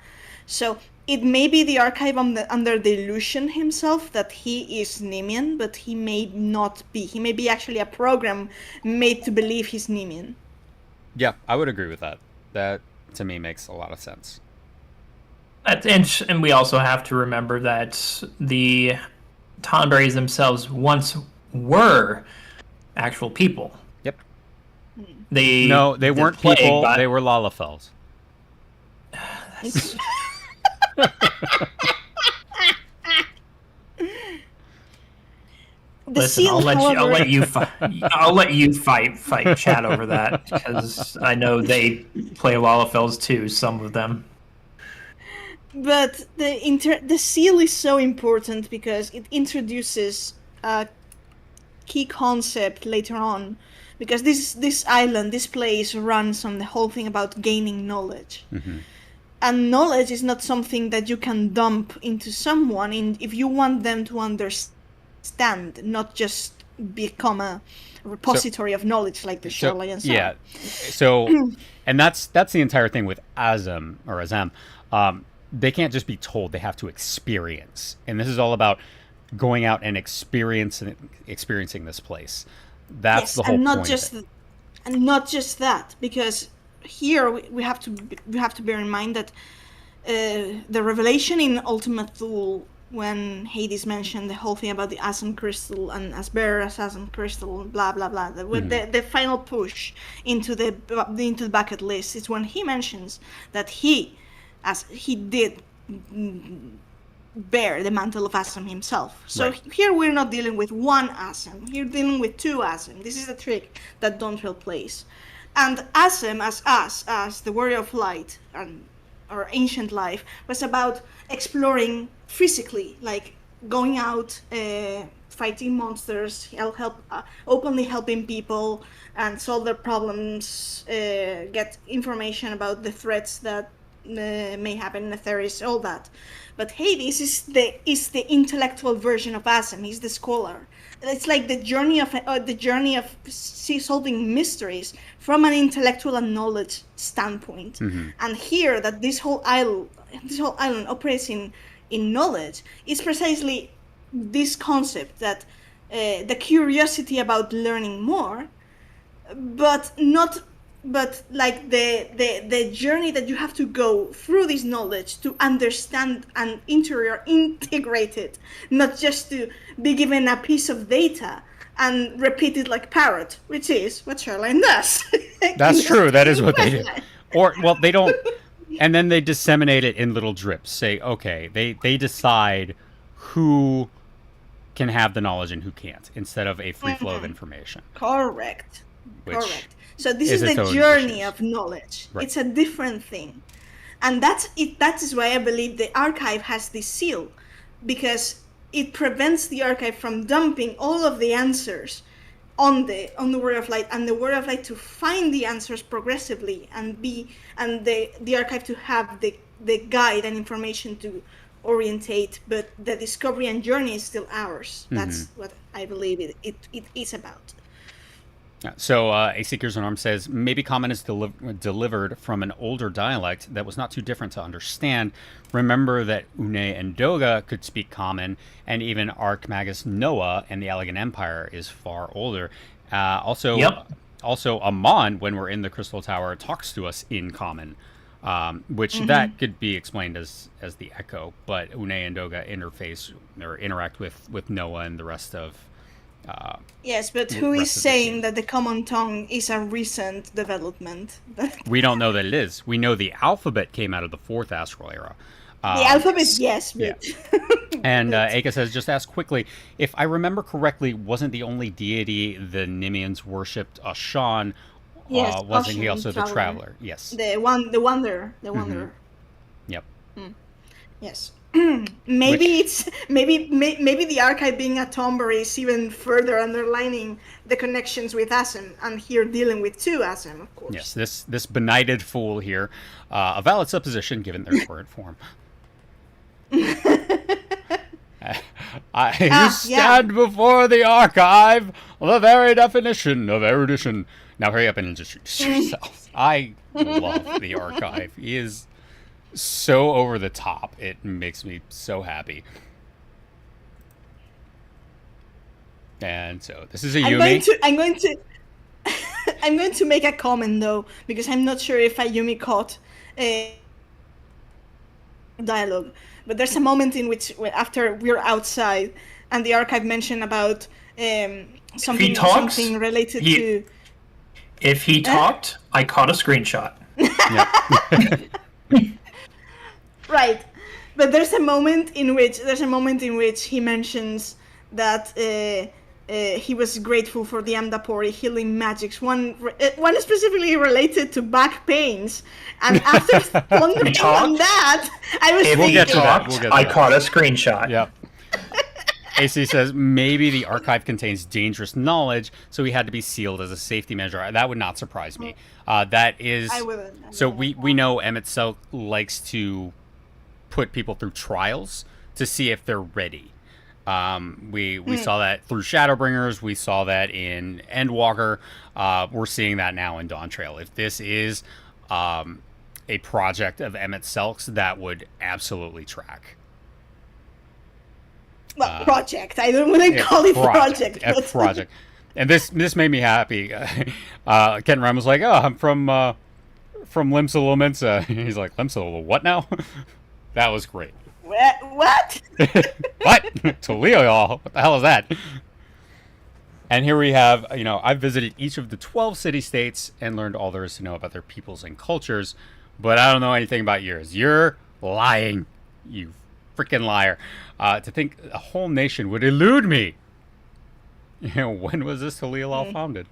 So it may be the archive under the illusion himself that he is Nemean, but he may not be. He may be actually a program made to believe he's Nemean. Yeah, I would agree with that. That, to me, makes a lot of sense. And we also have to remember that the Tonberries themselves once were actual people. Yep. They weren't people. They were Lalafells. Listen, I'll let you fight chat over that, because I know they play Lalafells too, some of them. But the seal is so important because it introduces a key concept later on, because this island, this place runs on the whole thing about gaining knowledge. And knowledge is not something that you can dump into someone if you want them to understand, not just become a repository of knowledge like the Shoreline. Yeah. So, and that's the entire thing with Azam. They can't just be told; they have to experience. And this is all about going out and experiencing this place. That's the whole point. And not just that, because here we have to bear in mind that the revelation in Ultimate Thule when Hades mentioned the whole thing about the Asm crystal and as better as Asm crystal, blah blah blah. The final push into the bucket list is when he mentions that he did bear the mantle of Asm himself. So here we're not dealing with one Asm. We're dealing with two Asm. This is a trick that Dawntrail plays. And Asm, as the warrior of light and or ancient life, was about exploring physically, like going out, fighting monsters, openly helping people and solve their problems, get information about the threats that may happen in Etheris, all that. But Hades is the intellectual version of Asm. He's the scholar. It's like the journey of solving mysteries from an intellectual and knowledge standpoint. And here, that this whole island operates in knowledge, is precisely this concept that the curiosity about learning more, but like the journey that you have to go through this knowledge to understand and integrate it, not just to be given a piece of data and repeat it like parrot, which is what Shoreline does. That's true. That is what they do. Or, well, they don't, and then they disseminate it in little drips. Say, okay, they decide who can have the knowledge and who can't, instead of a free flow of information. Correct. Which So this is the journey of knowledge. Right. It's a different thing. And that's it. That is why I believe the archive has this seal, because it prevents the archive from dumping all of the answers on the Word of Light, and the Word of Light to find the answers progressively, and the archive to have the guide and information to orientate, but the discovery and journey is still ours. That's what I believe it is about. So A Seekers in Arms says, maybe Common is delivered from an older dialect that was not too different to understand. Remember that Une and Doga could speak Common, and even Archmagus Noah and the Allegan Empire is far older. Also, Amon, when we're in the Crystal Tower, talks to us in Common, which that could be explained as the Echo, but Une and Doga interface or interact with Noah and the rest of... yes, but who is saying that the common tongue is a recent development? We don't know that it is. We know the alphabet came out of the 4th Astral Era. The alphabet, yes. But... Yeah. And Aka says, just ask quickly, if I remember correctly, wasn't the only deity the Nimians worshipped Ashan? Yes, wasn't he Ashan, also the Traveler? Yes. The Wanderer. Yep. Yes. Maybe the archive being a tombery is even further underlining the connections with Asm, and here dealing with two Asm, of course. Yes, this benighted fool here, a valid supposition given their current form. You stand before the archive, the very definition of erudition. Now hurry up and introduce yourself. I love the archive. He is so over the top. It makes me so happy. And so this is a Yumi. I'm going to make a comment though, because I'm not sure if Ayumi caught a dialogue. But there's a moment in which, after we're outside, and the archive mentioned about something related to. If he talked, I caught a screenshot. Right, but there's a moment in which he mentions that he was grateful for the Amdapori healing magics. One specifically related to back pains, and after pondering on that, I was thinking. We'll get to that. I caught a screenshot. Yep. AC says maybe the archive contains dangerous knowledge, so he had to be sealed as a safety measure. That would not surprise me. That is. I wouldn't. So we know Emmett Selk likes to put people through trials to see if they're ready. We saw that through Shadowbringers. We saw that in Endwalker. We're seeing that now in Dawntrail. If this is a project of Emmett Selk's, that would absolutely track. Well, project. I don't want to call it project. A project. And this made me happy. Ken Rem was like, "Oh, I'm from Limsa Lomensa." He's like, "Limsa, what now?" That was great. What? What? Tulio, what the hell is that? And here we have, I've visited each of the 12 city-states and learned all there is to know about their peoples and cultures, but I don't know anything about yours. You're lying, you freaking liar. To think a whole nation would elude me. When was this Tulio founded?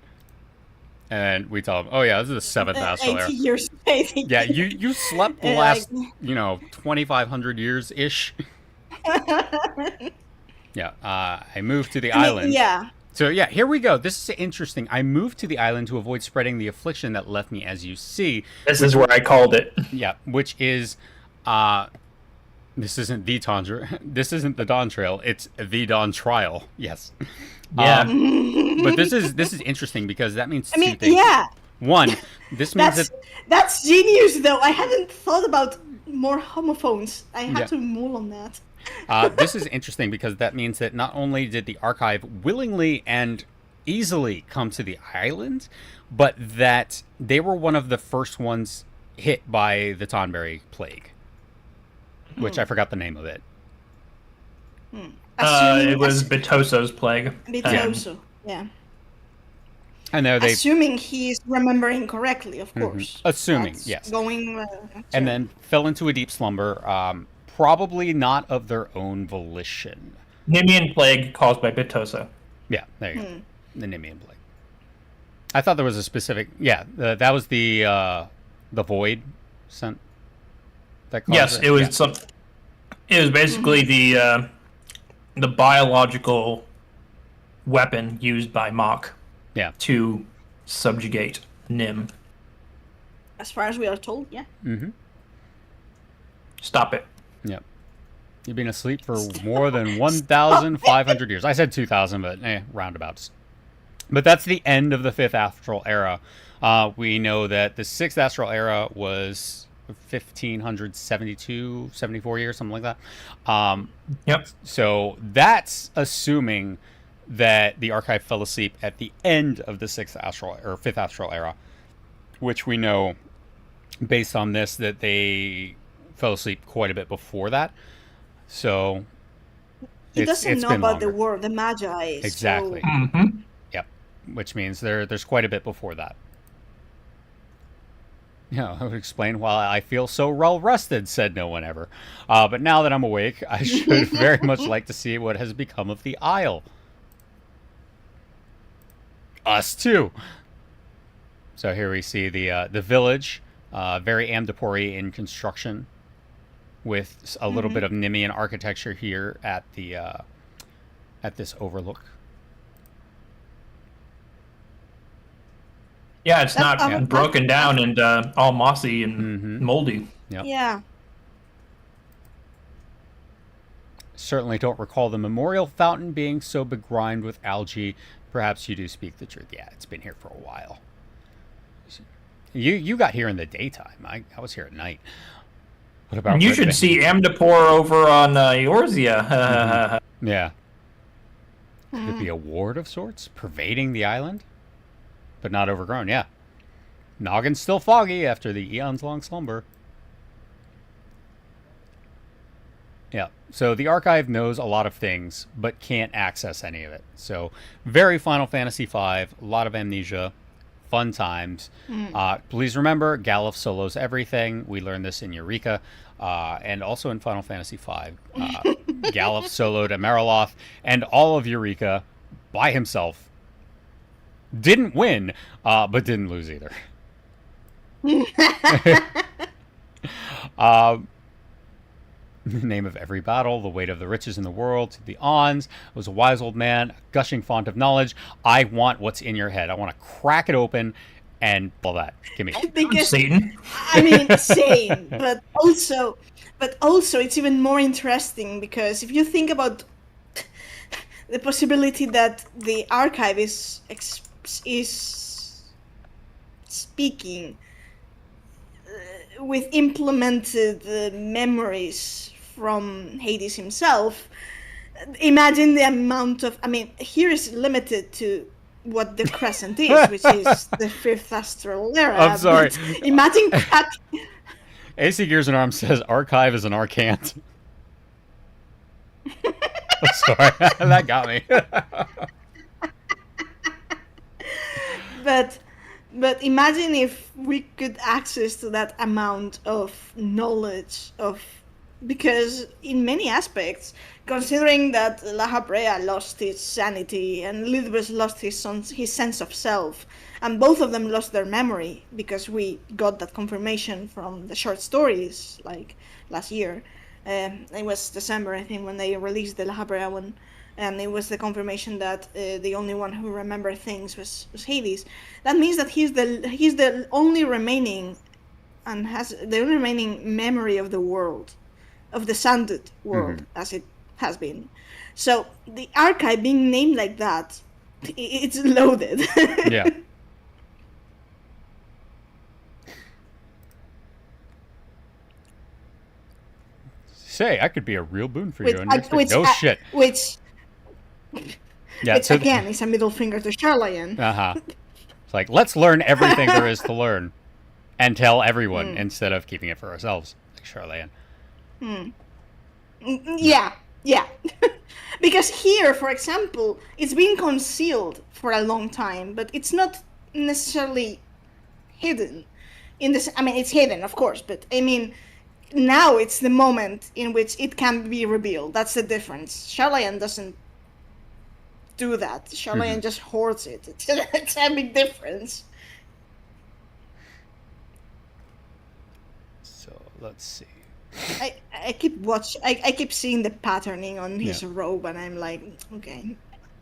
And we tell him, oh yeah, this is the 7th astral era. 80 years. 80 Yeah, you slept the last, 2,500 years-ish. Yeah, I moved to the island. Yeah. So yeah, here we go. This is interesting. I moved to the island to avoid spreading the affliction that left me, as you see. This is where I called it. Yeah, which is, this isn't the this isn't the Dawn Trail. It's the Dawn Trial. Yes. Yeah. But this is interesting because that means two things. Yeah. One, this means that's genius, though. I hadn't thought about more homophones. I had Yeah. to mull on that. This is interesting because that means that not only did the archive willingly and easily come to the island, but that they were one of the first ones hit by the Tonberry plague, which I forgot the name of it. It was Bitoso's plague. Bitoso, yeah. And there they Assuming he's remembering correctly, of course. Assuming, That's yes. Going. and then fell into a deep slumber, probably not of their own volition. Nimian plague caused by Bitoso. Yeah, there you go. The Nimian plague. I thought there was a specific. Yeah, that was the void sent. That caused Yes, it was Yeah. some. It was basically the biological weapon used by Mach Yeah. to subjugate Nim. As far as we are told, yeah. Stop it. Yep. You've been asleep for more than 1,500 years. I said 2,000, but roundabouts. But that's the end of the 5th astral era. We know that the 6th astral era was 1,572, 74 years, something like that. Yep. So that's assuming that the archive fell asleep at the end of the 6th astral or 5th astral era, which we know based on this that they fell asleep quite a bit before that. So He doesn't know been about longer. the war, the Magi. Exactly. So Yep. Which means there's quite a bit before that. Yeah, I would explain why I feel so well rested, said no one ever. But now that I'm awake, I should very much like to see what has become of the Isle. Us too. So here we see the village, very Amdapori in construction, with a little bit of Nimian architecture here at the at this overlook. Yeah, it's That's not our- broken down and all mossy and moldy. Yep. yeah. Certainly don't recall the memorial fountain being so begrimed with algae. Perhaps you do speak the truth. Yeah, it's been here for a while. You got here in the daytime. I was here at night. What about You Red should Band? see Amdapor over on Eorzea. Yeah. Could it be a ward of sorts pervading the island? But not overgrown, yeah. Noggin's still foggy after the eons-long slumber. Yeah, so the archive knows a lot of things, but can't access any of it. So, very Final Fantasy V, a lot of amnesia, fun times. Please remember, Galuf solos everything. We learned this in Eureka, and also in Final Fantasy V. Galuf soloed Ameriloth and all of Eureka by himself. Didn't win, but didn't lose either. The name of every battle, the weight of the riches in the world, to the Ons, was a wise old man, a gushing font of knowledge. I want what's in your head. I want to crack it open and all that. Give me. Because Satan. I mean, same, but also it's even more interesting because if you think about the possibility that the archive is speaking with implemented memories from Hades himself, imagine the amount of. I mean, here is limited to what the Crescent is, which is the 5th astral era. I'm sorry. but imagine that. AC Gears and Arms says archive is an arcant. Sorry, that got me. But imagine if we could access to that amount of knowledge of, because in many aspects, considering that La Habrea lost his sanity and Lidbus lost his sense of self, and both of them lost their memory because we got that confirmation from the short stories like last year. It was December, I think, when they released the La Habrea one, and it was the confirmation that the only one who remembered things was Hades. That means that he's the only remaining, and has the only remaining memory of the world, of the Sanded world, as it has been. So the archive being named like that, it's loaded. Yeah. Say, I could be a real boon for you. No shit. Which Yeah. Which again is a middle finger to Charlayan. It's like, let's learn everything there is to learn, and tell everyone instead of keeping it for ourselves, like Charlayan. Yeah. Because here, for example, it's been concealed for a long time, but it's not necessarily hidden. It's hidden, of course, but I mean, now it's the moment in which it can be revealed. That's the difference. Charlayan doesn't do that. Charlayan just hoards it. It's a big difference. So let's see. I keep seeing the patterning on his robe, and I'm like, okay.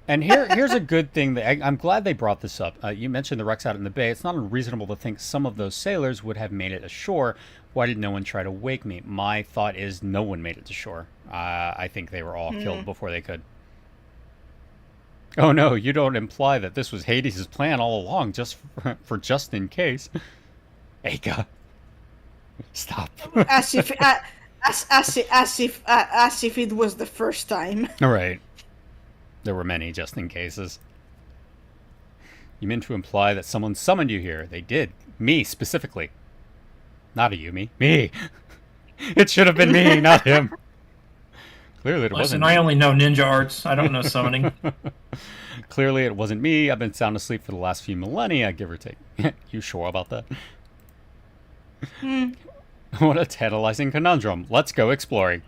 And here's a good thing. I'm glad they brought this up. You mentioned the wrecks out in the bay. It's not unreasonable to think some of those sailors would have made it ashore. Why did no one try to wake me? My thought is no one made it to shore. I think they were all killed before they could. Oh no, you don't imply that this was Hades' plan all along, just just in case. Aka. Stop. As if it was the first time. All right. There were many just in cases. You meant to imply that someone summoned you here. They did. Me, specifically. Not a Yumi. Me. It should have been me, not him. Clearly it wasn't. I only know ninja arts. I don't know summoning. Clearly it wasn't me. I've been sound asleep for the last few millennia, give or take. You sure about that? What a tantalizing conundrum. Let's go exploring.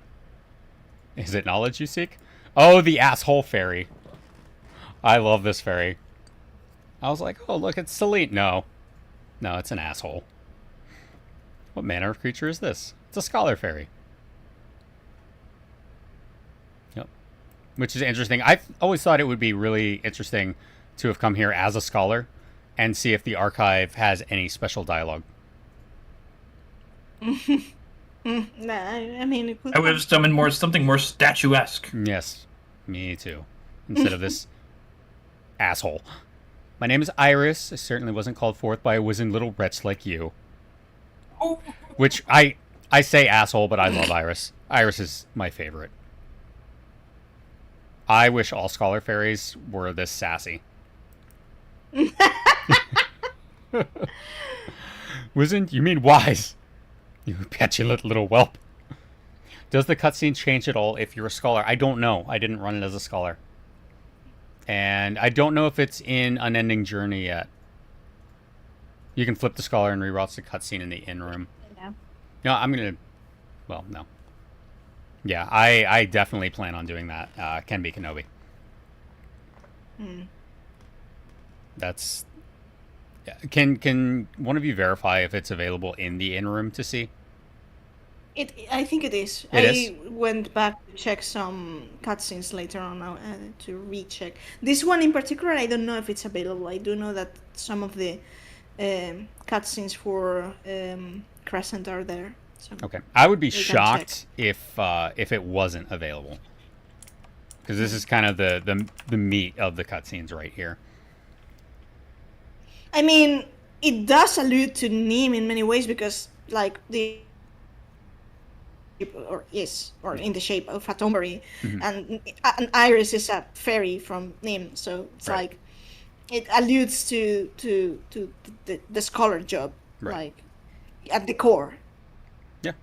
Is it knowledge you seek? Oh, the asshole fairy. I love this fairy. I was like, oh, look, it's Celine. No, it's an asshole. What manner of creature is this? It's a scholar fairy. Yep. Which is interesting. I've always thought it would be really interesting to have come here as a scholar and see if the archive has any special dialogue. Nah, I mean, it could I would have summoned something more statuesque. Yes, me too. Instead of this asshole. My name is Iris. I certainly wasn't called forth by a wizened little wretch like you. Oh. Which I say asshole, but I love Iris. Iris is my favorite. I wish all scholar fairies were this sassy. Wizened? You mean wise? You petulant little whelp. Does the cutscene change at all if you're a scholar? I don't know. I didn't run it as a scholar. And I don't know if it's in Unending Journey yet. You can flip the scholar and reroutes the cutscene in the in-room. Yeah. No, I'm going to... Well, no. Yeah, I definitely plan on doing that. Can be Kenobi. That's... Can one of you verify if it's available in the in-room to see? I think it is. I went back to check some cutscenes later on to recheck. This one in particular, I don't know if it's available. I do know that some of the cutscenes for Crescent are there. So okay, I would be shocked if it wasn't available, because this is kind of the meat of the cutscenes right here. I mean, it does allude to Nim in many ways because, like, or in the shape of Fatomori, and Iris is a fairy from Nim, so it's like it alludes to the scholar job, like at the core. Yeah.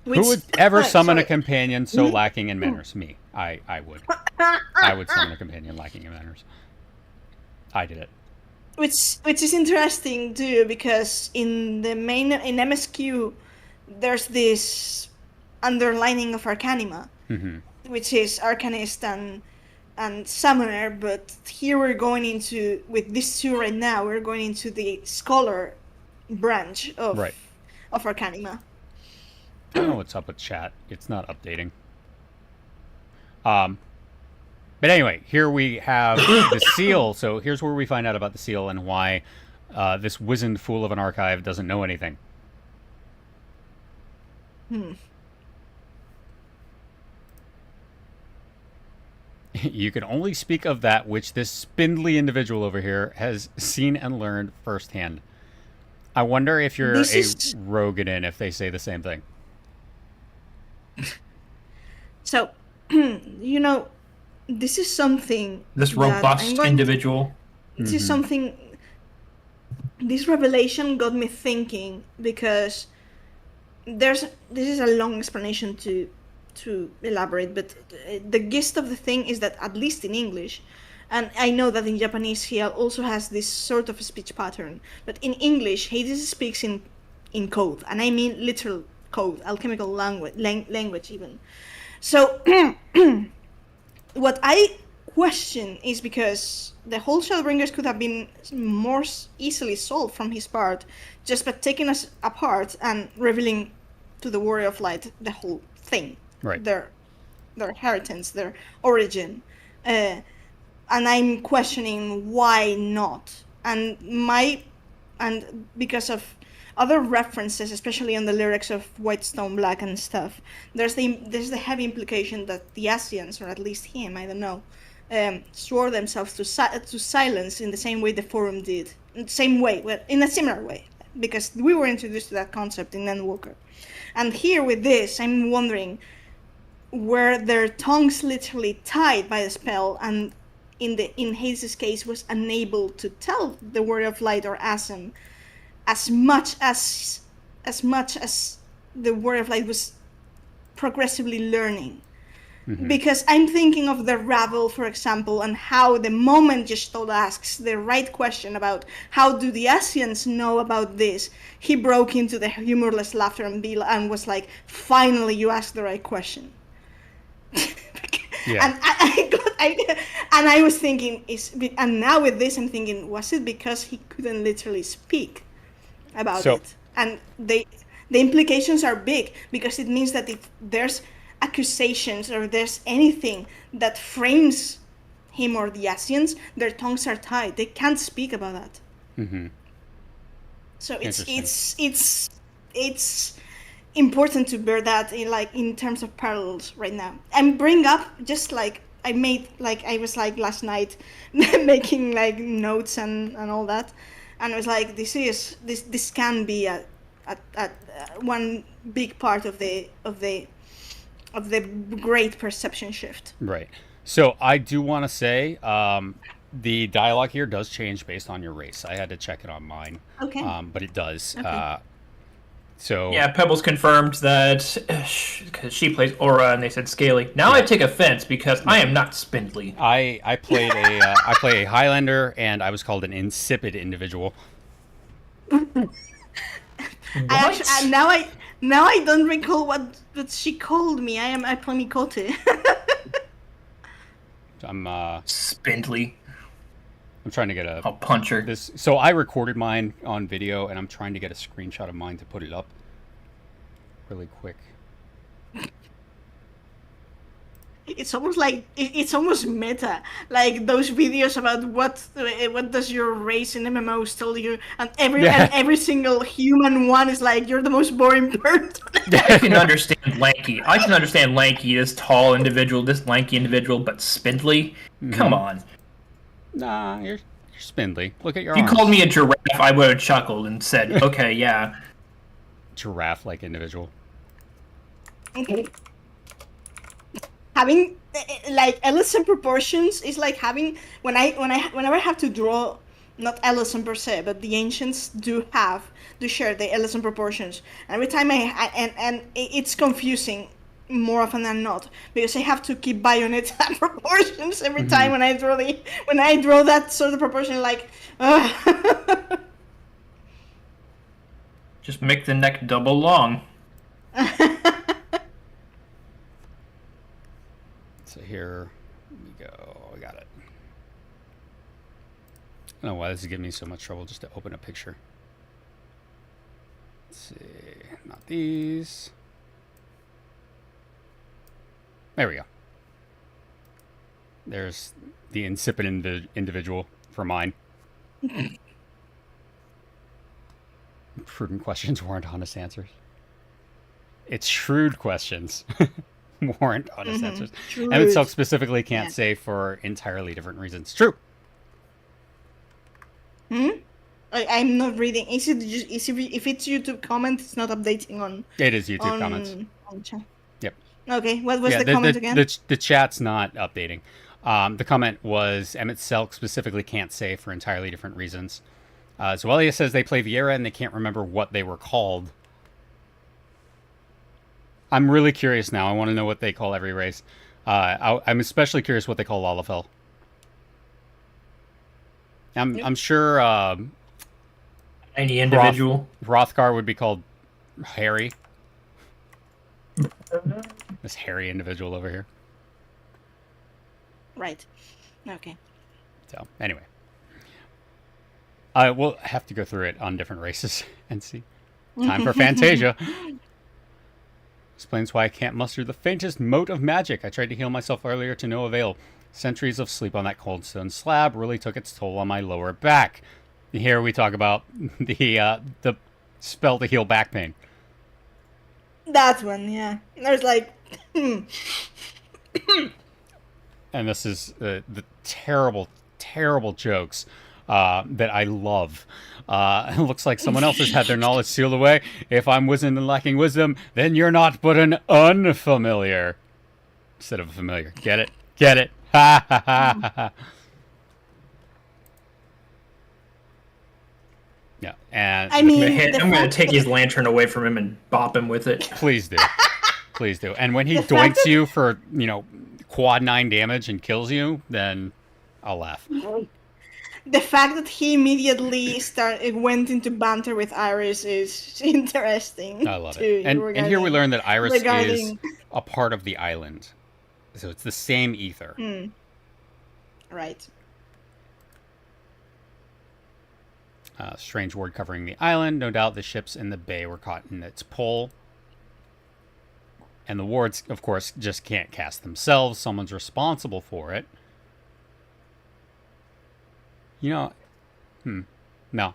Which, Who would ever summon a sorry. companion so lacking in manners? Me. I would. I would summon a companion lacking in manners. I did it. Which is interesting too, because in MSQ there's this underlining of Arcanima, which is Arcanist and Summoner, but here we're going into, with these two right now, we're going into the Scholar branch of Right. of Arcanima. I don't know what's up with chat. It's not updating. But anyway, here we have the seal. So here's where we find out about the seal and why this wizened fool of an archive doesn't know anything. You can only speak of that which this spindly individual over here has seen and learned firsthand. I wonder if you're This a is- Roganin if they say the same thing. So, this is something. This that I'm robust going- individual. This is something. This revelation got me thinking, because this is a long explanation to elaborate, but the gist of the thing is that, at least in English, and I know that in Japanese he also has this sort of speech pattern, but in English Hades speaks in code, and I mean literal code, alchemical language even. So what I question is, because the whole Shadowbringers could have been more easily solved from his part just by taking us apart and revealing to the Warrior of Light the whole thing, Right. their inheritance, their origin, and I'm questioning why not, and because of other references, especially on the lyrics of White Stone Black and stuff, there's the heavy implication that the Asians, or at least him, I don't know, swore themselves to silence in the same way the Forum did, in the same way, well, in a similar way, because we were introduced to that concept in Endwalker. And here with this, I'm wondering, were their tongues literally tied by the spell, and in Hades' case was unable to tell the Warrior of Light or Asem as much as the Warrior of Light was progressively learning. Because I'm thinking of the Ravel, for example, and how the moment Gestalt asks the right question about how do the Asians know about this, he broke into the humorless laughter and was like, finally you asked the right question. Yeah. And I was thinking, and now with this I'm thinking, was it because he couldn't literally speak about it? And the implications are big, because it means that if there's accusations or there's anything that frames him or the Asians, their tongues are tied. They can't speak about that. So it's important to bear that in terms of parallels right now. And bring up, just like I was last night making notes and all that, and I was like, this can be a one big part of the great perception shift. Right. So I do want to say the dialogue here does change based on your race. I had to check it on mine. Okay. But it does. Okay. So Yeah, Pebbles confirmed that because she plays Aura, and they said Scaly. Now I take offense because I am not spindly. I played I play a Highlander, and I was called an insipid individual. Now I don't recall what she called me. I play Mikote. I'm Spindly. I'm trying to get I'll punch her. So I recorded mine on video, and I'm trying to get a screenshot of mine to put it up really quick. It's almost like it's almost meta, like those videos about what does your race in MMOs tell you, and every single human one is like, you're the most boring person. I can understand lanky. I can understand lanky, this tall individual, this lanky individual, but spindly? Come on. Nah, you're spindly. Look at your If you arms. called me a giraffe, I would have chuckled and said, okay, yeah. Giraffe-like individual. Okay. Having like Ellison proportions is like having whenever I have to draw not Ellison per se, but the ancients do share the Ellison proportions. Every time and it's confusing more often than not because I have to keep bayonet proportions every time when I draw that sort of proportion. Like, Just make the neck double long. So here we go. I got it. I don't know why this is giving me so much trouble just to open a picture. Let's see. Not these. There we go. There's the insipid individual for mine. Prudent questions warrant honest answers. It's shrewd questions warrant honest answers. Shrewd. And itself specifically can't say for entirely different reasons. True. I'm not reading. Is it if it's YouTube comment, it's not updating on. It is YouTube comments. On chat. Yep. Okay. What was the comment again? The chat's not updating. The comment was Emmett Selk specifically can't say for entirely different reasons. Zoelia says they play Viera and they can't remember what they were called. I'm really curious now. I want to know what they call every race. I'm especially curious what they call Lalafell. I'm sure Any individual. Hrothgar would be called Harry. This hairy individual over here. Right. Okay. So, anyway. I will have to go through it on different races and see. Time for Fantasia. Explains why I can't muster the faintest mote of magic. I tried to heal myself earlier to no avail. Centuries of sleep on that cold stone slab really took its toll on my lower back. Here we talk about the spell to heal back pain. That one, yeah. There's like... And this is the terrible, terrible jokes that I love. It looks like someone else has had their knowledge sealed away. If I'm wizened and lacking wisdom, then you're not but an unfamiliar. Instead of a familiar. Get it? Get it? Ha ha ha ha ha. Yeah, and I mean, I'm gonna take his lantern away from him and bop him with it. please do. Please do. And when he The fact doinks that- you for, quad 9 damage and kills you, then I'll laugh. The fact that he immediately went into banter with Iris is interesting. I love too, it. And here we learn that Iris is regarding- a part of the island. So it's the same ether. Right. Strange ward covering the island. No doubt the ships in the bay were caught in its pull. And the wards, of course, just can't cast themselves. Someone's responsible for it. No,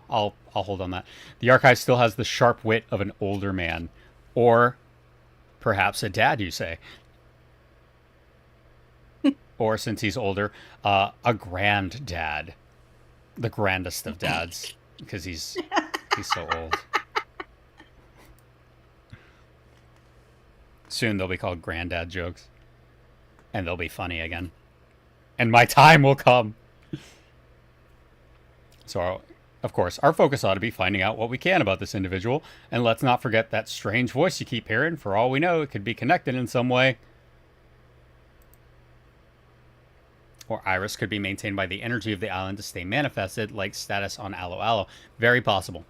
I'll hold on that. The archive still has the sharp wit of an older man. Or perhaps a dad, you say. Or, since he's older, a granddad. The grandest of dads. Because he's so old. Soon they'll be called granddad jokes. And they'll be funny again. And my time will come. So, of course, our focus ought to be finding out what we can about this individual. And let's not forget that strange voice you keep hearing. For all we know, it could be connected in some way. Or Iris could be maintained by the energy of the island to stay manifested, like status on Aloe Aloe. Very possible.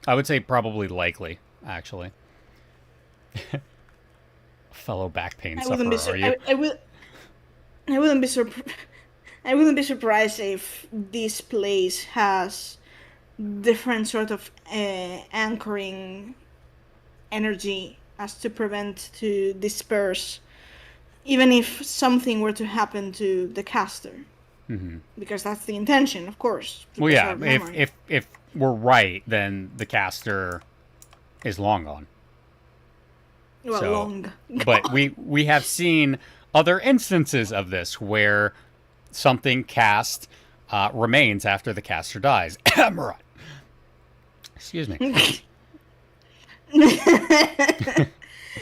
I would say probably likely, actually. Fellow back pain sufferer, are you? I wouldn't be surprised if this place has different sort of anchoring energy as to prevent to disperse, even if something were to happen to the caster. Because that's the intention, of course. to Well, yeah, preserve memory. if we're right, then the caster is long gone. Well, so- long. But we have seen other instances of this where something cast remains after the caster dies. Murat. Excuse me.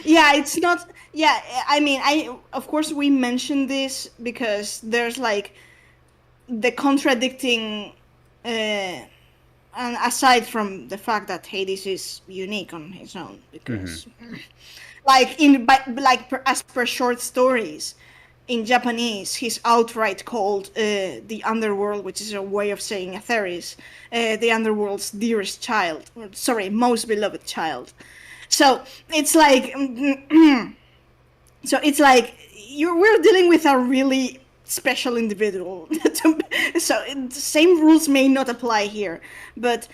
Yeah, it's not. Yeah, I mean, of course we mentioned this because there's like the contradicting And aside from the fact that Hades is unique on his own, because as per short stories, in Japanese, he's outright called the underworld, which is a way of saying Atheris, the underworld's dearest child, or, sorry, most beloved child. So it's like, we're dealing with a really special individual. So the same rules may not apply here, but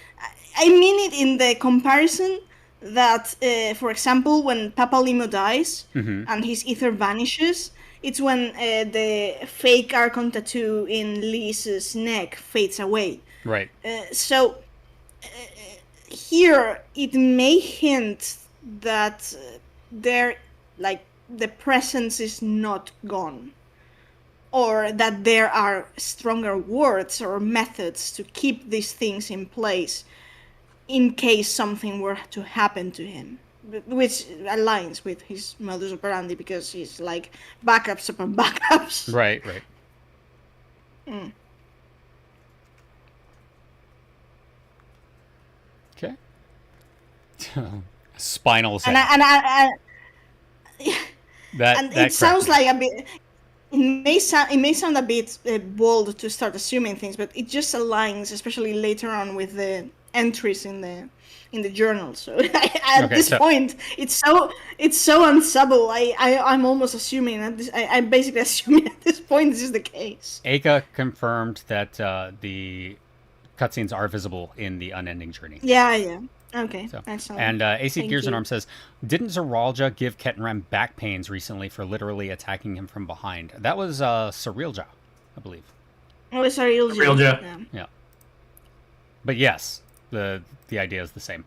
I mean it in the comparison that, for example, when Papalimo dies and his ether vanishes, it's when the fake Archon tattoo in Lisa's neck fades away. Right. So here it may hint that the presence is not gone, or that there are stronger words or methods to keep these things in place in case something were to happen to him, which aligns with his modus operandi, because he's like backups upon backups. Right. Okay. Spinal sound. And it sounds like a bit. It may sound a bit bold to start assuming things, but it just aligns, especially later on, with the entries in the journal. So at this point, it's so unsubtle. I'm almost assuming I'm basically assuming at this point this is the case. Aka confirmed that the cutscenes are visible in the Unending Journey. Yeah. Okay, so, excellent. And AC Thank Gears and you. Arm says, didn't Zeralja give Ketenram back pains recently for literally attacking him from behind? That was Cerealja, I believe. Oh, sorry, Cerealja. Yeah. But yes, the idea is the same.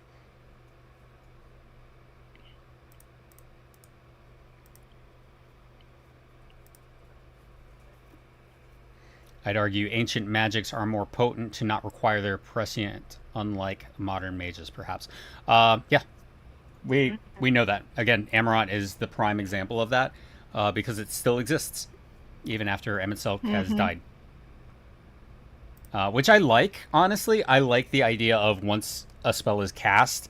I'd argue ancient magics are more potent to not require their prescient, unlike modern mages, perhaps. Yeah, we know that. Again, Amarant is the prime example of that, because it still exists, even after Emet-Selch has died. Which I like, honestly. I like the idea of once a spell is cast,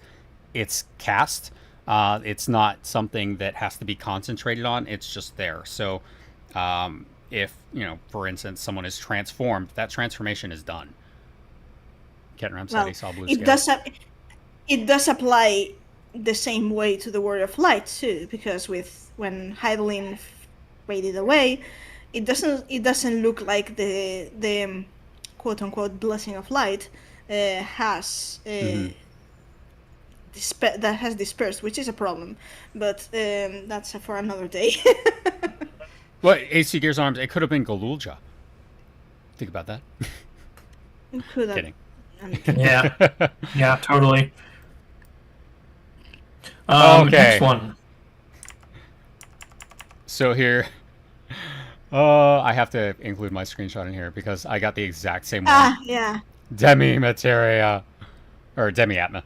it's cast. It's not something that has to be concentrated on. It's just there. So, if, for instance, someone is transformed, that transformation is done. Ketenram said he saw blue scale. It does apply the same way to the Word of Light too, because when Hydaelyn faded away, it doesn't look like the quote unquote blessing of light has dispersed, which is a problem, but that's for another day. Well, AC Gears Arms, it could have been Galulja. Think about that. Could have. Kidding. Yeah, totally. Okay. Next one. So here, I have to include my screenshot in here because I got the exact same one. Yeah. Demi Materia, or Demi Atma.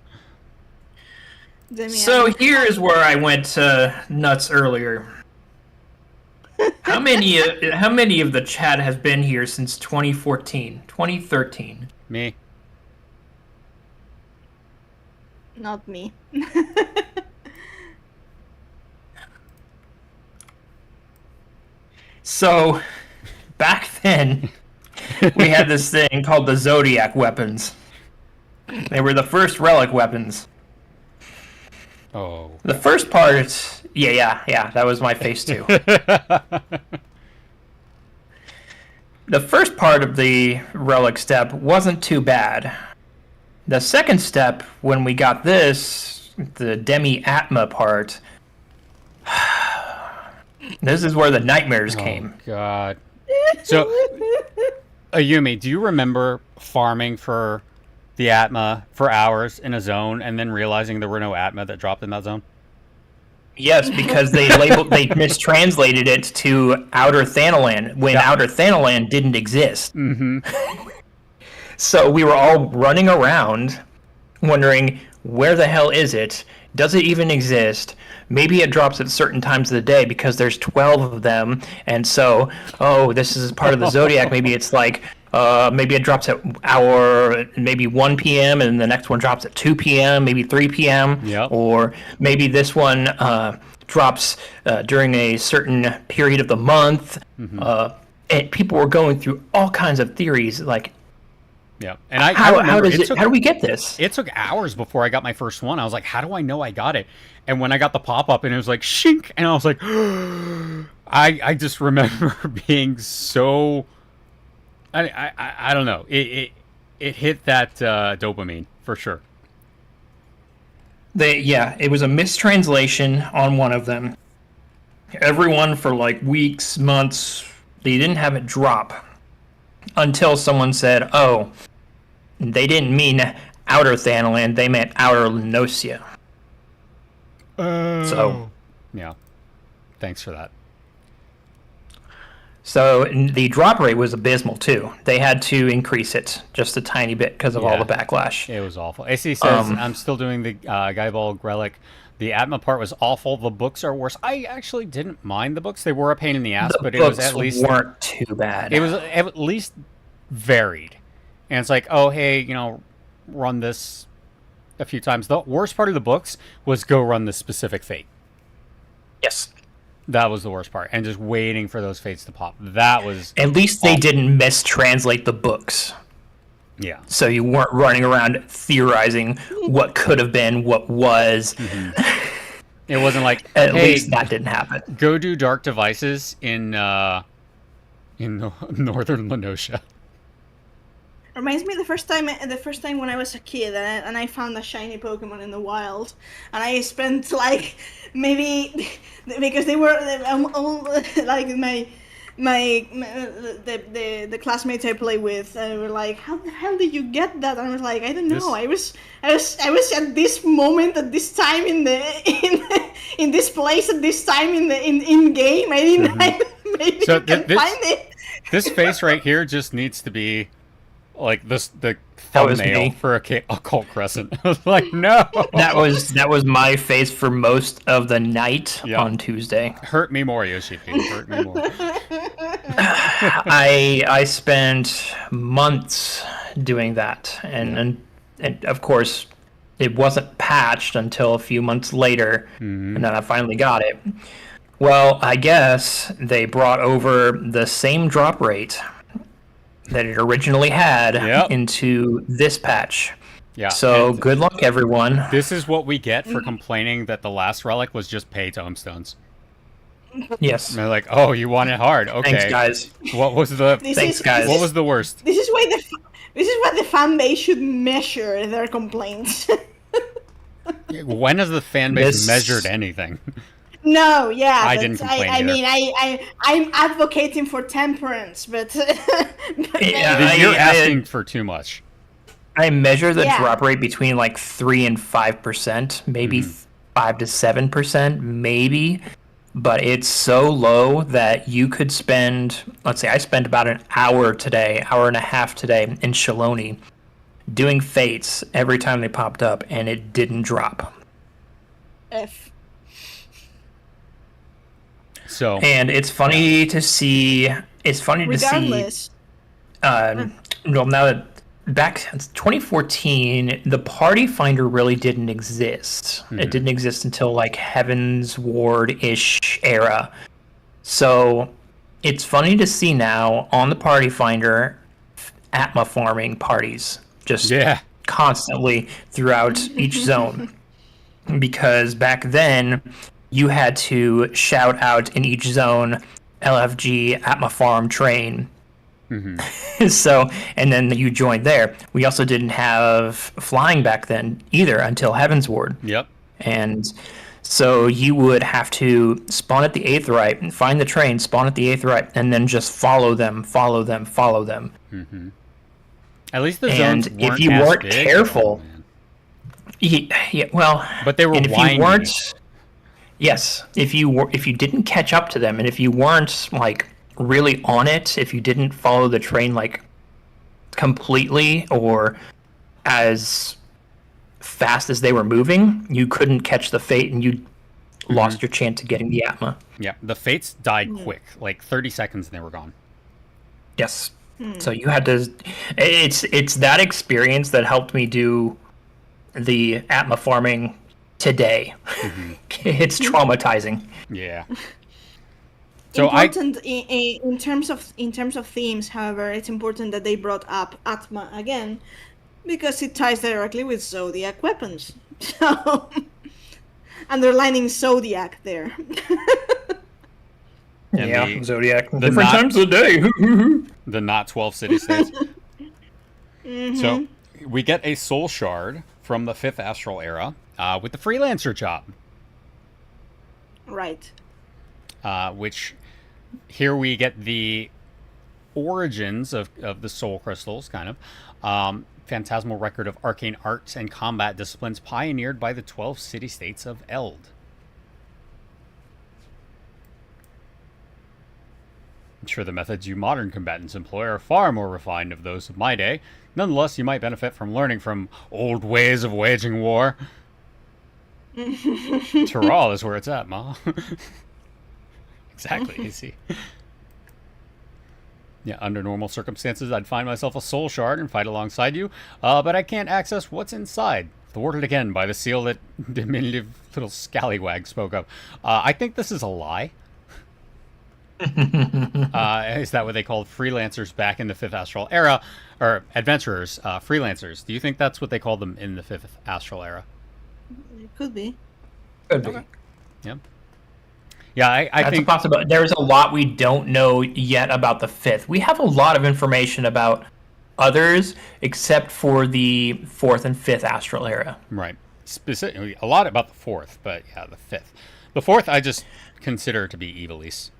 So here's where I went nuts earlier. How many of the chat has been here since 2014, 2013? Me. Not me. So, back then, we had this thing called the Zodiac weapons. They were the first relic weapons. Oh. The first part, yeah, that was my face too. The first part of the relic step wasn't too bad. The second step, when we got this, the Demi Atma part, this is where the nightmares came. God. So, Ayumi, do you remember farming for the Atma for hours in a zone and then realizing there were no Atma that dropped in that zone? Yes, because they mistranslated it to Outer Thanalan when Outer Thanalan didn't exist. Mm-hmm. So we were all running around wondering, where the hell is it? Does it even exist? Maybe it drops at certain times of the day because there's 12 of them, and so, this is part of the Zodiac. Maybe it's like maybe it drops at maybe 1 p.m. and the next one drops at 2 p.m., maybe 3 p.m. Yep. Or maybe this one drops during a certain period of the month. And people were going through all kinds of theories, like, Yeah, and I how remember how do we get this? it took hours before I got my first one. I was like, how do I know I got it? And when I got the pop-up and it was like, shink, and I was like, I just remember being so, I don't know. It hit that dopamine for sure. It was a mistranslation on one of them. Everyone for like weeks, months, they didn't have it drop until someone said, "Oh, they didn't mean outer Thanalan, they meant outer Lenosia." So, Yeah, thanks for that. so the drop rate was abysmal too. They had to increase it just a tiny bit because of all Yeah. the backlash. It was awful. AC says, I'm still doing the Guyball Relic. The Atma part was awful. The books are worse. I actually didn't mind the books. They were a pain in the ass, but it was Books at least weren't too bad. it was at least varied. And it's like, oh, hey, run this a few times. The worst part of the books was go run this specific fate. Yes. That was the worst part. And just waiting for those fates to pop. That was, At least they didn't mistranslate the books. yeah. So you weren't running around theorizing what could have been, what was. It wasn't like, At hey, least that didn't happen. go do dark devices in northern Lenosia. Reminds me the first time when I was a kid and I found a shiny Pokemon in the wild, and I spent like maybe because they were all like the classmates I play with were like, how the hell did you get that? And I was like, I don't know. I was at this moment at this time in this place at this time in game. I didn't maybe So you can find it. This face right here just needs to be like the That was thumbnail me. for Occult Crescent. I was like, no. That was my face for most of the night Yeah. on Tuesday. Hurt me more, Yoshi P. Hurt me more. I spent months doing that, and of course, it wasn't patched until a few months later, and then I finally got it. Well, I guess they brought over the same drop rate that it originally had Yep. into this patch. Yeah. So and good luck, everyone. this is what we get for complaining that the last relic was just pay tomestones. Yes. And they're like, oh, you want it hard? Okay. Thanks, guys. What was the Thanks, guys. what was the worst? This is why the fan base should measure their complaints. When has the fan base This- measured anything? No, yeah, I but didn't complain I either. mean, I'm advocating for temperance, but, Yeah. You're I- asking for too much. I measure the Yeah. drop rate between like 3 and 5%, maybe 5 to 7%, maybe. But it's so low that you could spend, let's say I spent about an hour today, hour and a half today in Shaloni doing fates every time they popped up, and it didn't drop. F. So And it's funny to see. It's funny to see. Regardless, Well, now that back in 2014, the Party Finder really didn't exist. It didn't exist until like Heaven's Ward-ish era. So it's funny to see now on the Party Finder Atma farming parties just yeah. constantly throughout each zone. Because back then, you had to shout out in each zone, LFG, Atma Farm, Train. So, and then you joined there. We also didn't have flying back then either until Heaven's Ward. Yep. And so you would have to spawn at the 8th right, find the train, spawn at the 8th right, and then just follow them. At least the And zones if weren't you as weren't big. careful- Oh, man. Yeah, well, But they were and if winding. you weren't, yes, if you didn't catch up to them, and if you weren't like really on it, if you didn't follow the train like completely or as fast as they were moving, you couldn't catch the fate, and you lost your chance of getting the Atma. Yeah, the fates died quick, like 30 seconds and they were gone. Yes, So you had to. It's that experience that helped me do the Atma farming today. It's traumatizing. Yeah. So Important in terms of themes, however, it's important that they brought up Atma again, because it ties directly with Zodiac weapons. So underlining Zodiac there. And Zodiac. the Different not- times of the day. the not 12 city states. So we get a soul shard from the 5th astral era with the freelancer job. Right. Which here we get the origins of the soul crystals, kind of. Phantasmal record of arcane arts and combat disciplines pioneered by the 12 city-states of Eld. I'm sure the methods you modern combatants employ are far more refined of those of my day. Nonetheless, you might benefit from learning from old ways of waging war. Tyrol is where it's at, Ma. Exactly, you see. Yeah, under normal circumstances, I'd find myself a soul shard and fight alongside you, but I can't access what's inside. Thwarted again by the seal that diminutive little scallywag spoke of. I think this is a lie. Is that what they called freelancers back in the 5th astral era? Or adventurers, freelancers. Do you think that's what they called them in the 5th astral era? It could be. Could be. Yeah. Yeah, I That's think a possibility. There's a lot we don't know yet about the 5th. We have a lot of information about others, except for the 4th and 5th astral era. right. Specifically, a lot about the 4th, but yeah, the 5th. The 4th, I just consider to be Evilise.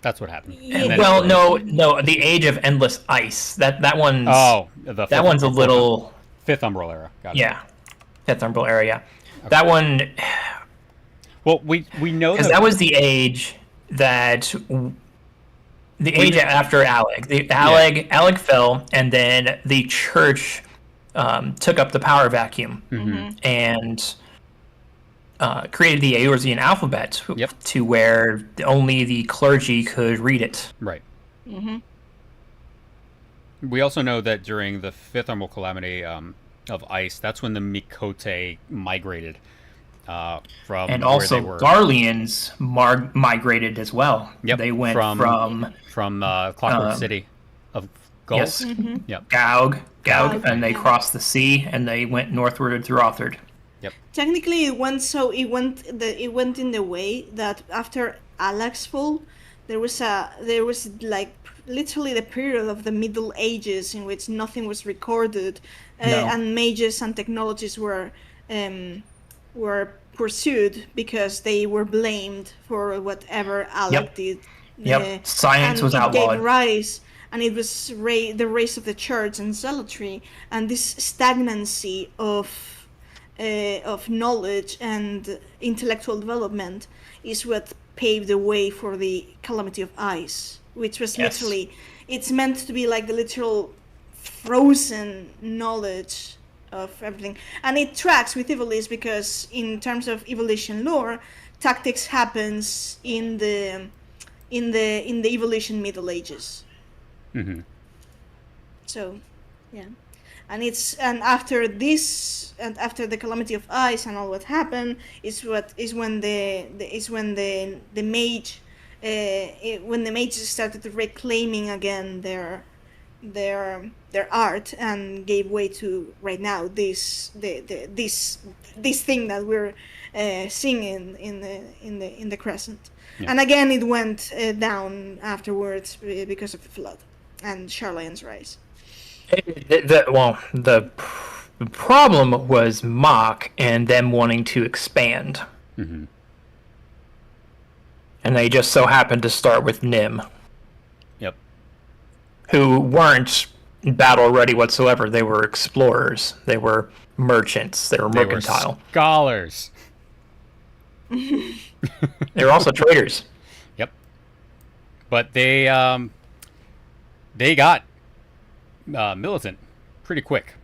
That's what happened. And then Well, no, the Age of Endless Ice. That one's that one's a little 5th Umbral era. Got it. yeah, 5th Umbral era. Yeah, that one. Well, we know Because that was the age that the age after Alec. Alec fell, and then the church took up the power vacuum and created the Eorzean alphabet to where only the clergy could read it. Right. We also know that during the 5th Umbral Calamity of Ice, that's when the Mikote migrated. From And where also they were. Garleans migrated as well. Yep, They went from Clockwork City of Gaul. yes, Yep. Gaug, Gaug, and they yeah. crossed the sea and they went northward through Othard. Technically, it went in the way that after Alak's fall, there was like literally the period of the Middle Ages in which nothing was recorded, and mages and technologies were pursued because they were blamed for whatever Alak did. Science and was it outlawed. gave rise, and it was the race of the church and zealotry, and this stagnancy of knowledge and intellectual development is what paved the way for the Calamity of Ice, which was literally, it's meant to be like the literal frozen knowledge of everything. And it tracks with Evilise because in terms of evolution lore, tactics happens in the evolution Middle Ages. So, yeah. And after this, and after the Calamity of Ice and all what happened, when the mages started reclaiming again their art and gave way to right now this thing that we're seeing in the Crescent. Yeah. And again, it went down afterwards because of the flood and Charlane's rise. The problem was Mach and them wanting to expand. And they just so happened to start with Nim. Yep. Who weren't battle ready whatsoever. They were explorers. They were merchants. They were mercantile. Were scholars. They were also traders. Yep. But they got militant pretty quick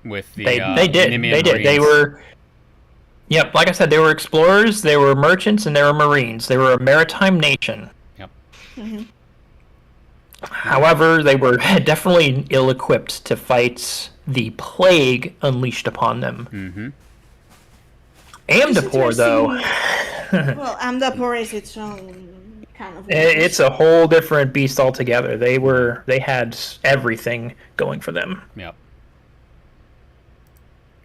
with the They did. Nimian They did. Marines. They were. Yep, like I said, they were explorers, they were merchants, and they were marines. They were a maritime nation. Yep. However, they were definitely ill-equipped to fight the plague unleashed upon them. Mm-hmm. Amdapor, though, Well, Amdapor is its own kind of. it's a whole different beast altogether. They had everything going for them. Yep.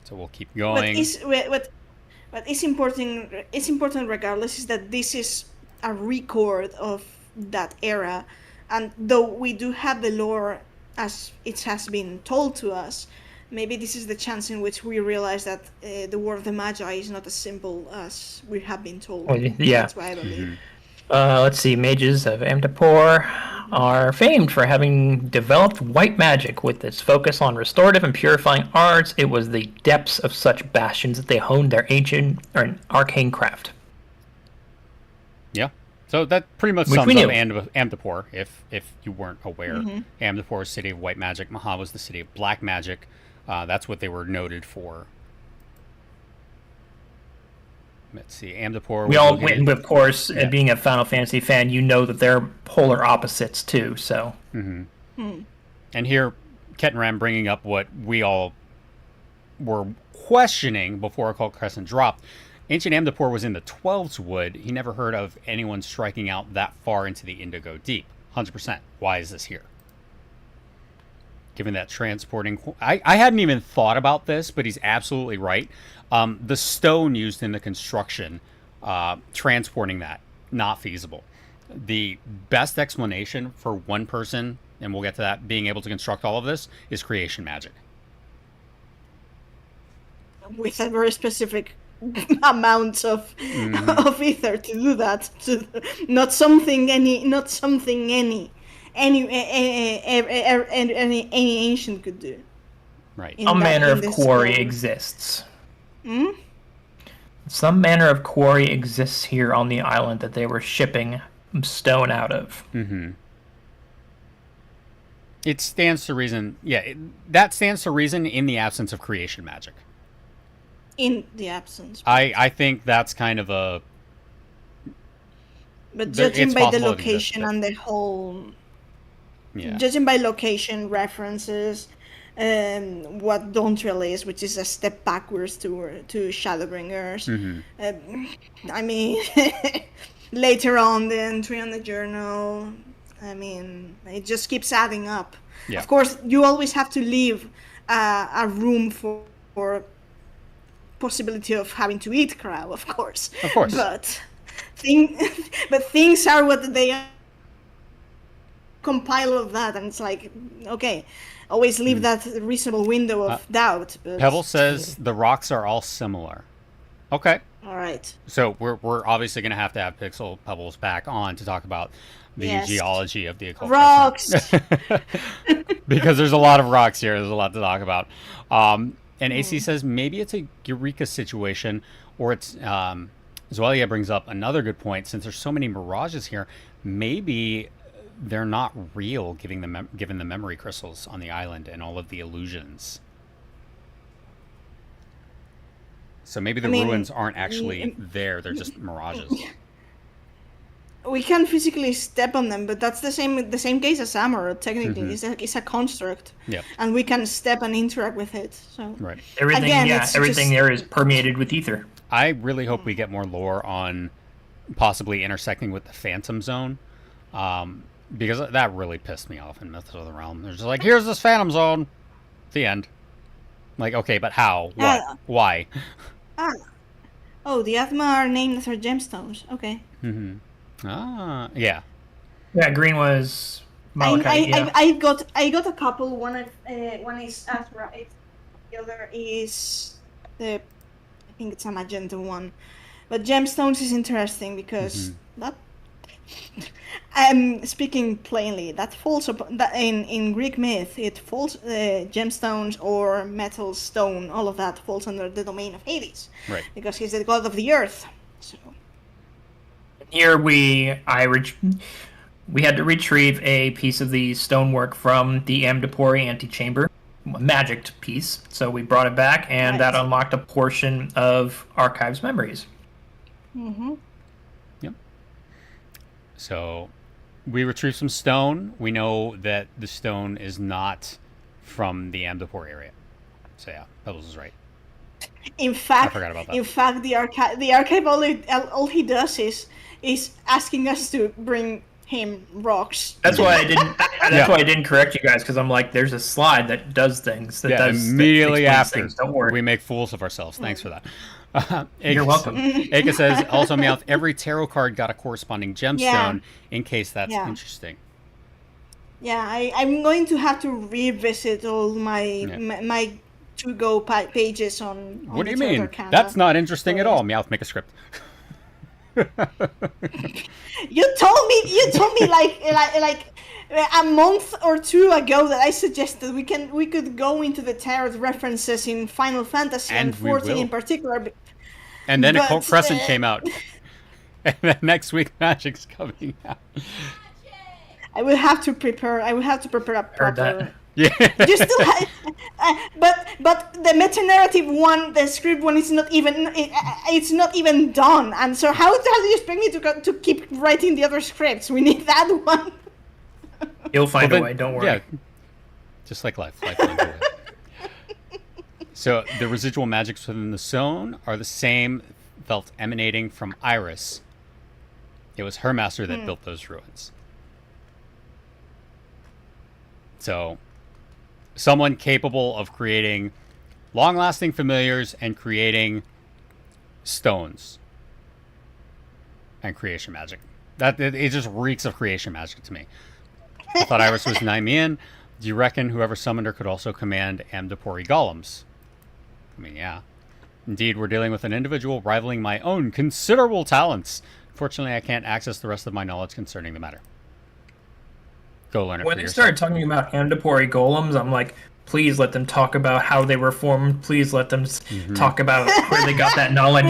So we'll keep What going. is important? It's important regardless. Is that this is a record of that era, and though we do have the lore as it has been told to us, maybe this is the chance in which we realize that the war of the Magi is not as simple as we have been told. Well, yeah. That's why I believe. Let's see. Mages of Amdapor are famed for having developed white magic with its focus on restorative and purifying arts. It was the depths of such bastions that they honed their ancient or arcane craft. Yeah. So that pretty much Which sums we up knew. Amdapor, if you weren't aware. Amdapor is city of white magic. Maha was the city of black magic. That's what they were noted for. Let's see. Amdapor. We was all located- went, of course, Yeah. being a Final Fantasy fan, you know that they're polar opposites too. So And here, Kettenram bringing up what we all were questioning before Occult Crescent dropped. Ancient Amdapor was in the 12's Wood. He never heard of anyone striking out that far into the Indigo Deep. 100%. Why is this here? Given that transporting... I hadn't even thought about this, but he's absolutely right. The stone used in the construction, transporting that, not feasible. The best explanation for one person, and we'll get to that, being able to construct all of this, is creation magic. With a very specific amount of ether to do that. Not something any ancient could do. Right. In some that- manner in of this quarry world. exists. Some manner of quarry exists here on the island that they were shipping stone out of. It stands to reason... Yeah, that stands to reason in the absence of creation magic. In the absence. I think that's kind of a... But There- judging it's by the possible it exists, location but- and the whole, Yeah. judging by location references, what Dontrell is, which is a step backwards to Shadowbringers. I mean, later on the entry on the journal. I mean, it just keeps adding up. Yeah. Of course, you always have to leave a room for possibility of having to eat crow, of course. Of course. But things are what they are. Compile of that, and it's like, okay, always leave that reasonable window of doubt. But Pebble says the rocks are all similar. Okay. all right. So we're obviously going to have Pixel Pebbles back on to talk about the Yes. geology of the occult. Rocks. Because there's a lot of rocks here. There's a lot to talk about. And AC says maybe it's a Eureka situation, or it's Zoelia brings up another good point. Since there's so many mirages here, maybe they're not real, given the memory crystals on the island and all of the illusions. So maybe the I mean, ruins aren't actually there; they're just mirages. We can physically step on them, but that's the same case as Amor. Technically, it's a construct, Yep. and we can step and interact with it. So Right. Everything, Again, yeah, it's everything just- there is permeated with ether. I really hope we get more lore on possibly intersecting with the Phantom Zone, because that really pissed me off in Mythos of the Realm. They're just like, here's this Phantom Zone. The end. Like, okay, but how? What? Yeah. Why? Oh, the Athma are named after gemstones. Okay. Yeah. Yeah, green was malachite. Yeah. I got a couple. One is Athra. The other is I think it's a magenta one. But gemstones is interesting because that. Speaking plainly, that falls upon that in Greek myth. It falls gemstones or metal, stone, all of that falls under the domain of Hades, Right. because he's the god of the earth. So Here we had to retrieve a piece of the stonework from the Amdapori antechamber, a magicked piece. So we brought it back, and that Right. unlocked a portion of Archive's memories. Yep. So we retrieved some stone. We know that the stone is not from the Amdapor area. So yeah, Pebbles is right. In fact, forgot about that. In fact, the archive all he does is asking us to bring him rocks. That's why I didn't. That's Yeah. why I didn't correct you guys, because I'm like, there's a slide that does things. That Yeah, does that immediately explains after things. Don't worry. we make fools of ourselves. Thanks for that. You're welcome. Aka says, also, Meowth, every tarot card got a corresponding gemstone, Yeah. in case that's Yeah. interesting. Yeah, I'm going to have to revisit all my Yeah. my to-go pages on. What do the you Tarot mean? Arcana. That's not interesting at stories. all. Meowth, make a script. You told me like a month or two ago that I suggested we could go into the tarot references in Final Fantasy And and we 14 will. in particular. And then But, Occult Crescent came out. And then next week, Magic's coming out. I will have to prepare. a Heard that. proper. Yeah. You still but the meta narrative one, the script one, is not even it's not even done. And so how do you expect me to keep writing the other scripts? We need that one. You'll find Well, a way. Don't worry. Yeah. Just like life. Life finds a way. So the residual magics within the stone are the same felt emanating from Iris. It was her master that built those ruins. So, someone capable of creating long-lasting familiars and creating stones and creation magic. That it just reeks of creation magic to me. I thought Iris was Nymean. Do you reckon whoever summoned her could also command Amdapori golems? I mean, yeah. Indeed, we're dealing with an individual rivaling my own considerable talents. Fortunately, I can't access the rest of my knowledge concerning the matter. Go learn it When for they yourself. started talking about Amdapori golems, I'm like, please let them talk about how they were formed. Please let them talk about where they got that knowledge.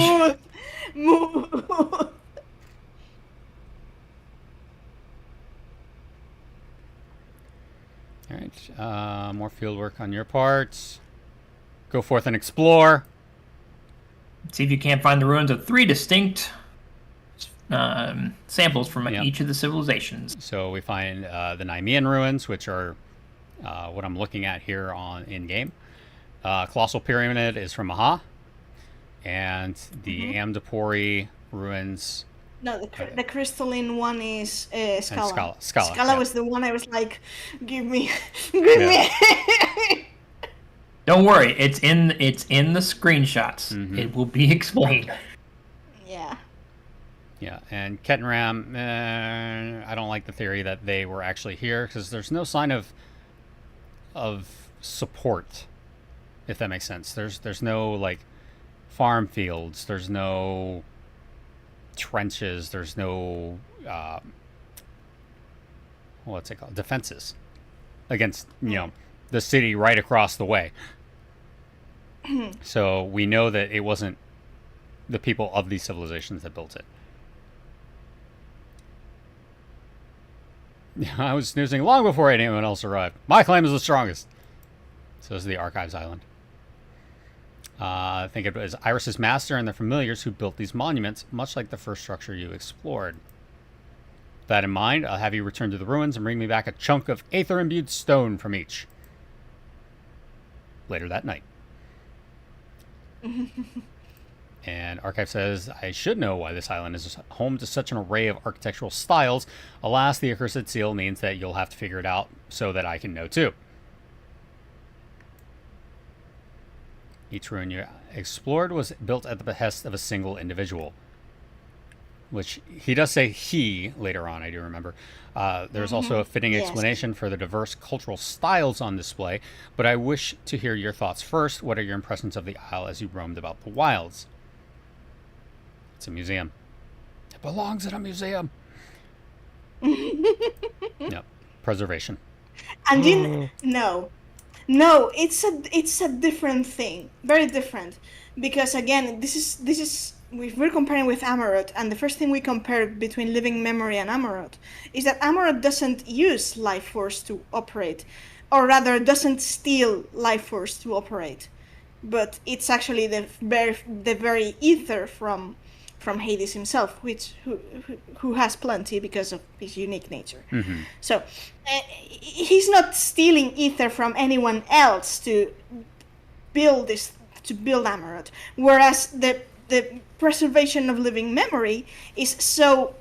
All right, more field work on your part. Go forth and explore. See if you can't find the ruins of 3 distinct samples from Yeah. each of the civilizations. So we find the Nymean ruins, which are what I'm looking at here on in game. Colossal Pyramid is from Maha, and the Amdapori ruins. No, the crystalline one is Scala. Scala, Scala yeah. was the one I was like, give me, give me. Don't worry, it's in the screenshots. Mhm. It will be explained. Yeah. Yeah, and Ket and Ram, I don't like the theory that they were actually here because there's no sign of support, if that makes sense. There's no like farm fields. There's no trenches. There's no what's it called? Defenses against the city right across the way. So we know that it wasn't the people of these civilizations that built it. I was snoozing long before anyone else arrived. My claim is the strongest. So this is the Archives Island. I think it was Iris's master and their familiars who built these monuments, much like the first structure you explored. With that in mind, I'll have you return to the ruins and bring me back a chunk of aether-imbued stone from each. Later that night. And Archive says, I should know why this island is home to such an array of architectural styles. Alas, the accursed seal means that you'll have to figure it out so that I can know too. Each ruin you explored was built at the behest of a single individual. Which, he does say he later on, I do remember. There's also a fitting Yes. explanation for the diverse cultural styles on display, but I wish to hear your thoughts first. What are your impressions of the isle as you roamed about the wilds? It's a museum. It belongs in a museum. Yep. Preservation. And no, it's a different thing, very different, because again, this is if we're comparing with Amarot, and the first thing we compare between Living Memory and Amarot is that Amarot doesn't use life force to operate, or rather doesn't steal life force to operate, but it's actually the very ether from from Hades himself, who has plenty because of his unique nature. So he's not stealing ether from anyone else to build Amaroth, whereas the preservation of living memory is so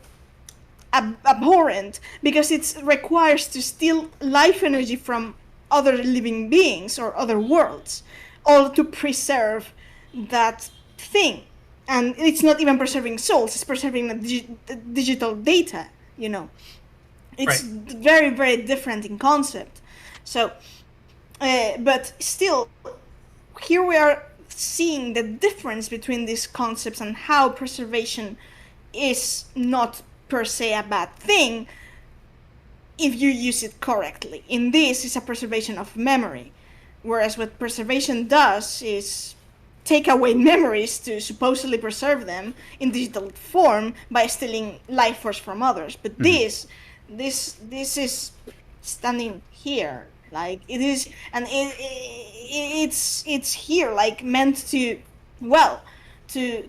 abhorrent because it requires to steal life energy from other living beings or other worlds, all to preserve that thing. And it's not even preserving souls, it's preserving the digital data, you know. It's very, very different in concept. So, but still, here we are seeing the difference between these concepts and how preservation is not per se a bad thing if you use it correctly. In this, it's a preservation of memory, whereas what preservation does is take away memories to supposedly preserve them in digital form by stealing life force from others. But this is standing here, like it is, and it's here, like meant to, well, to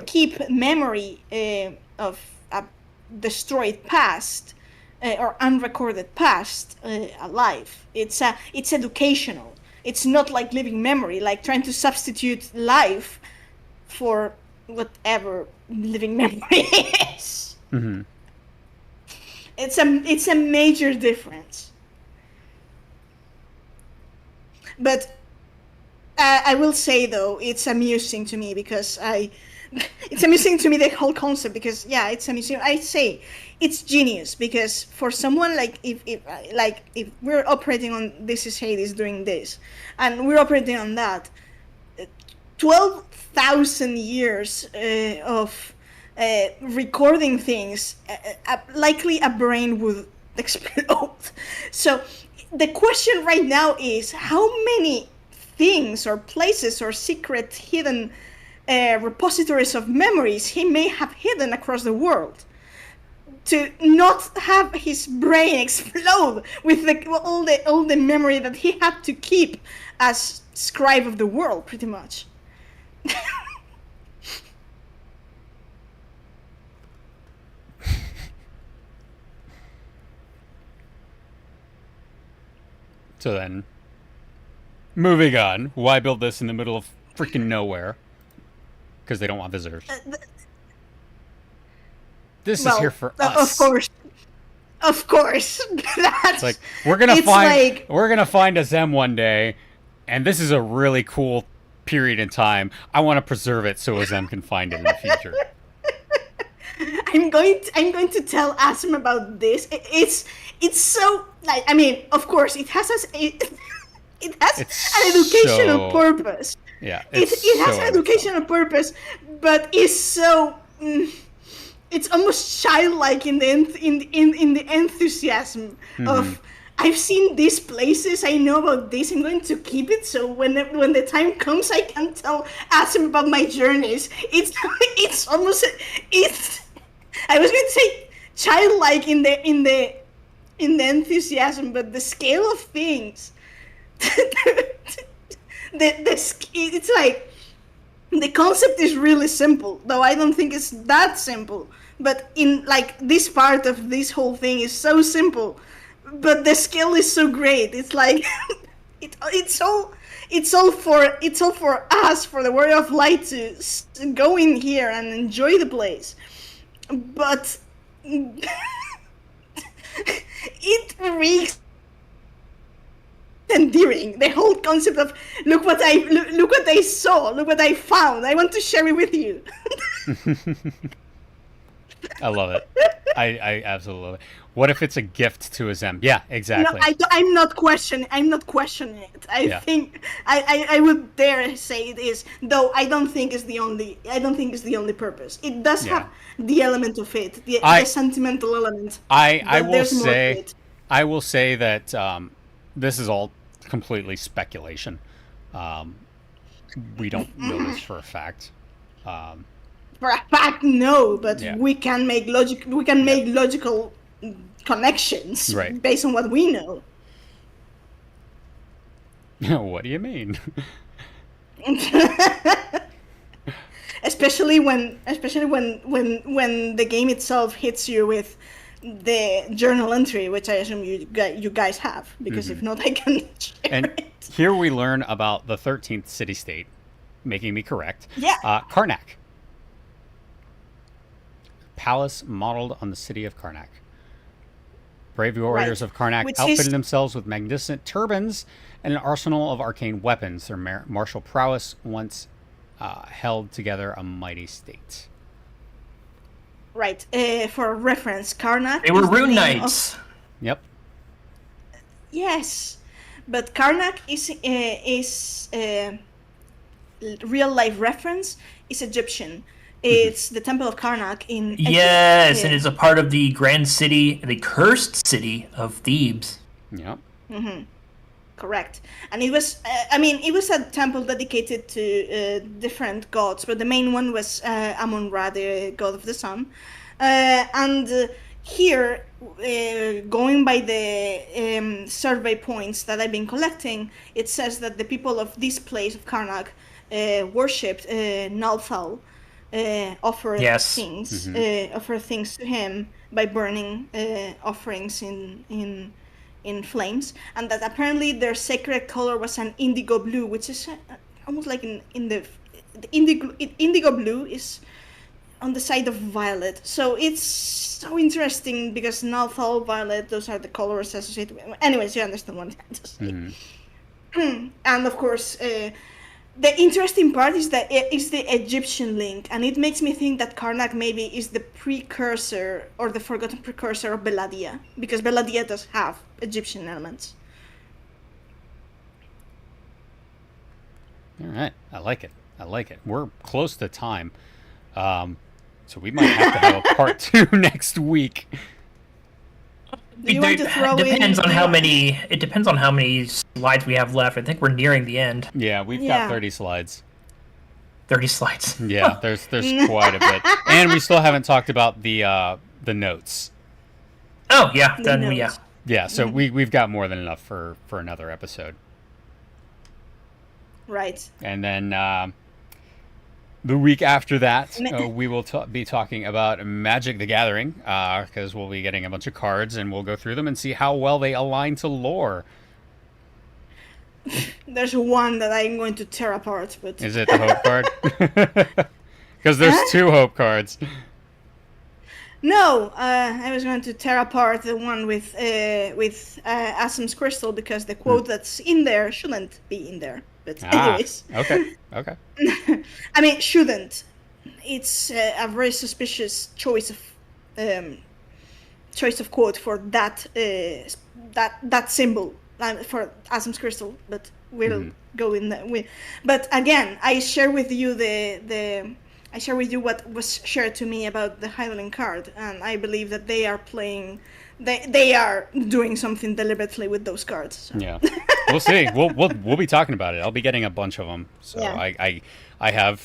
keep memory of a destroyed past or unrecorded past alive. It's educational. It's not like living memory, like trying to substitute life for whatever living memory is. It's a major difference. But I will say, though, it's amusing to me because it's amusing to me, the whole concept, because it's amusing. I say it's genius because for someone like if we're operating on This is Hades doing this, and we're operating on that, 12,000 years of recording things, likely a brain would explode. So the question right now is how many things or places or secret hidden repositories of memories he may have hidden across the world to not have his brain explode with all the memory that he had to keep as scribe of the world, pretty much. So then, moving on, why build this in the middle of freaking nowhere? Because they don't want visitors. This is here for us. Of course. It's like we're gonna find a Zem one day, and this is a really cool period in time. I want to preserve it so a Zem can find it in the future. I'm going to tell Asim about this. It's so, like, I mean, of course it has an educational purpose. Yeah, it has an educational purpose, but it's so it's almost childlike in the enthusiasm of I've seen these places, I know about this, I'm going to keep it so when the time comes I can ask him about my journeys. It's almost I was going to say childlike in the enthusiasm, but the scale of things it's like the concept is really simple, though I don't think it's that simple, but in like this part of this whole thing is so simple, but the scale is so great. It's like it's all for us, for the Warrior of Light to go in here and enjoy the place, but it reeks endearing. The whole concept of look what I saw, look what I found, I want to share it with you. I love it. I absolutely love it. What if it's a gift to a Zem? Yeah, exactly. No, I'm not questioning it. I think I would dare say it is, though I don't think it's the only purpose. It does have the element of it, the sentimental element. I will say that this is all completely speculation. We don't know this for a fact. For a fact, no, but we can make logical connections based on what we know. What do you mean? especially when the game itself hits you with the journal entry, which I assume you guys have, because if not, I can share And it. here we learn about the 13th city-state, making me correct. Yeah. Karnak. Palace modeled on the city of Karnak. Brave warriors Right. of Karnak Which outfitted is- themselves with magnificent turbans and an arsenal of arcane weapons. Their martial prowess once held together a mighty state. Right. For reference, Karnak. They were is the rune name of- knights. Yep. Yes, but Karnak is real life reference is Egyptian. It's the Temple of Karnak in Egypt. Yes, and it's a part of the grand city, the cursed city of Thebes. Yep. Correct. And it was, it was a temple dedicated to different gods, but the main one was Amun-Ra, the god of the sun. Here, going by the survey points that I've been collecting, it says that the people of this place of Karnak worshipped Nalthal, offered Yes. things, offered things to him by burning offerings in flames, and that apparently their sacred color was an indigo blue, which is almost like in the indigo blue is on the side of violet. So it's so interesting because Nalthal, violet, those are the colors associated with. Anyways, you understand what I'm trying to say. And of course, the interesting part is that it is the Egyptian link, and it makes me think that Karnak maybe is the precursor or the forgotten precursor of Beladia, because Beladia does have Egyptian elements. All right. I like it. We're close to time. So we might have to have a part 2 next week. Do you want to throw depends in? on how many. It depends on how many slides we have left. I think we're nearing the end. Yeah, we've Yeah. got 30 slides. 30 slides. Yeah, there's quite a bit. And we still haven't talked about the notes. Oh yeah, The then notes. yeah. Yeah, so we've got more than enough for another episode. Right. And then the week after that, Ma- we will be talking about Magic the Gathering, because we'll be getting a bunch of cards, and we'll go through them and see how well they align to lore. There's one that I'm going to tear apart, but Is it the Hope card? Because there's 2 Hope cards. no, I was going to tear apart the one with Asim's crystal, because the quote that's in there shouldn't be in there. But anyways, Okay. I mean, shouldn't. It's a very suspicious choice of quote for that symbol for Asim's crystal. But we'll go in that way. But again, I share with you I share with you what was shared to me about the Hylian card, and I believe that they are playing. They are doing something deliberately with those cards. So. Yeah, we'll see. We'll be talking about it. I'll be getting a bunch of them. So Yeah. I have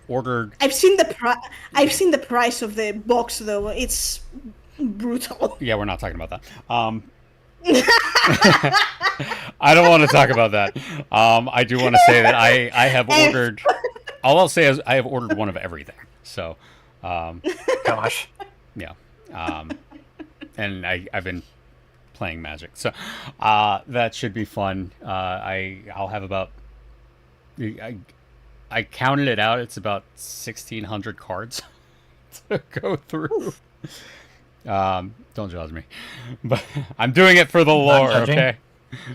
ordered. I've seen the price of the box though. It's brutal. Yeah, we're not talking about that. I don't want to talk about that. I do want to say that I have ordered. All I'll say is I have ordered one of everything. So, Gosh. yeah. And I've been playing Magic, so that should be fun. I'll have about. I counted it out. It's about 1,600 cards to go through. Don't judge me, but I'm doing it for the lore. judging. Okay,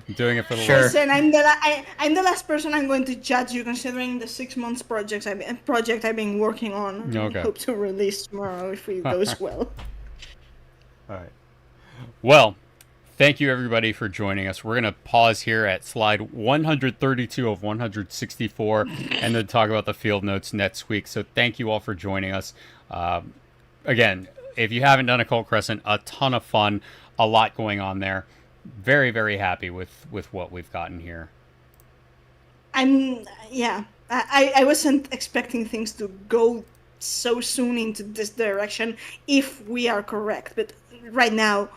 I'm doing it for the Sure. lore. Listen, I'm the last person I'm going to judge you, considering the 6 months project I've been working on. Okay. I hope to release tomorrow if it goes well. All right. Well, thank you everybody for joining us. We're going to pause here at slide 132 of 164 and then talk about the field notes next week. So thank you all for joining us. Again, if you haven't done Occult Crescent, a ton of fun, a lot going on there. Very, very happy with what we've gotten here. I wasn't expecting things to go so soon into this direction if we are correct, but right now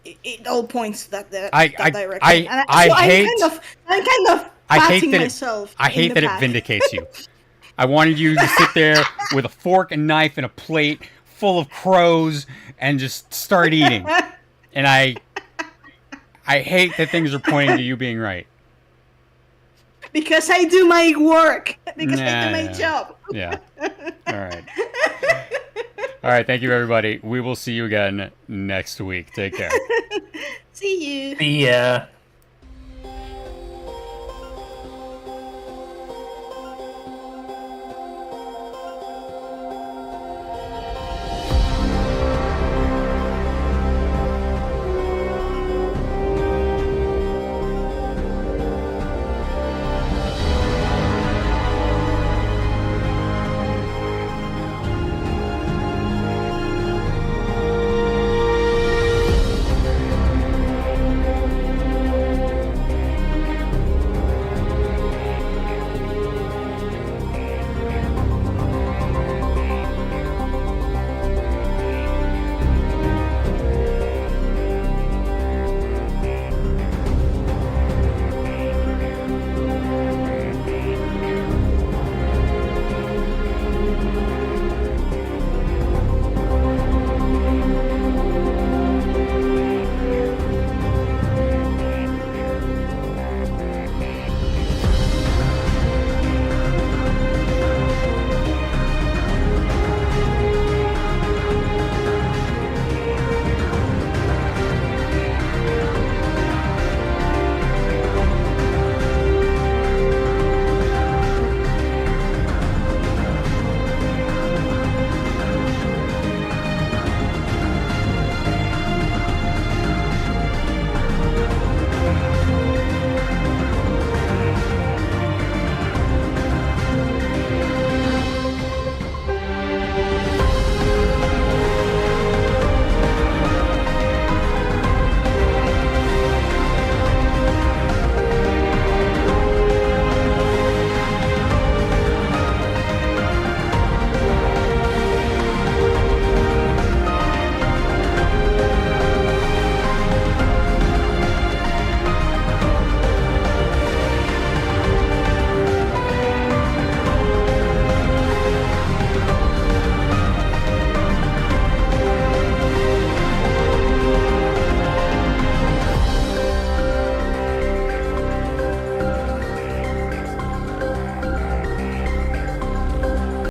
it all points that direction. I hate I'm kind of I hate patting that myself. I in hate the that it back. vindicates you. I wanted you to sit there with a fork and knife and a plate full of crows and just start eating. And I hate that things are pointing to you being right. Because I do my work. Because I do my job. Yeah. All right. All right. Thank you, everybody. We will see you again next week. Take care. See you. Yeah.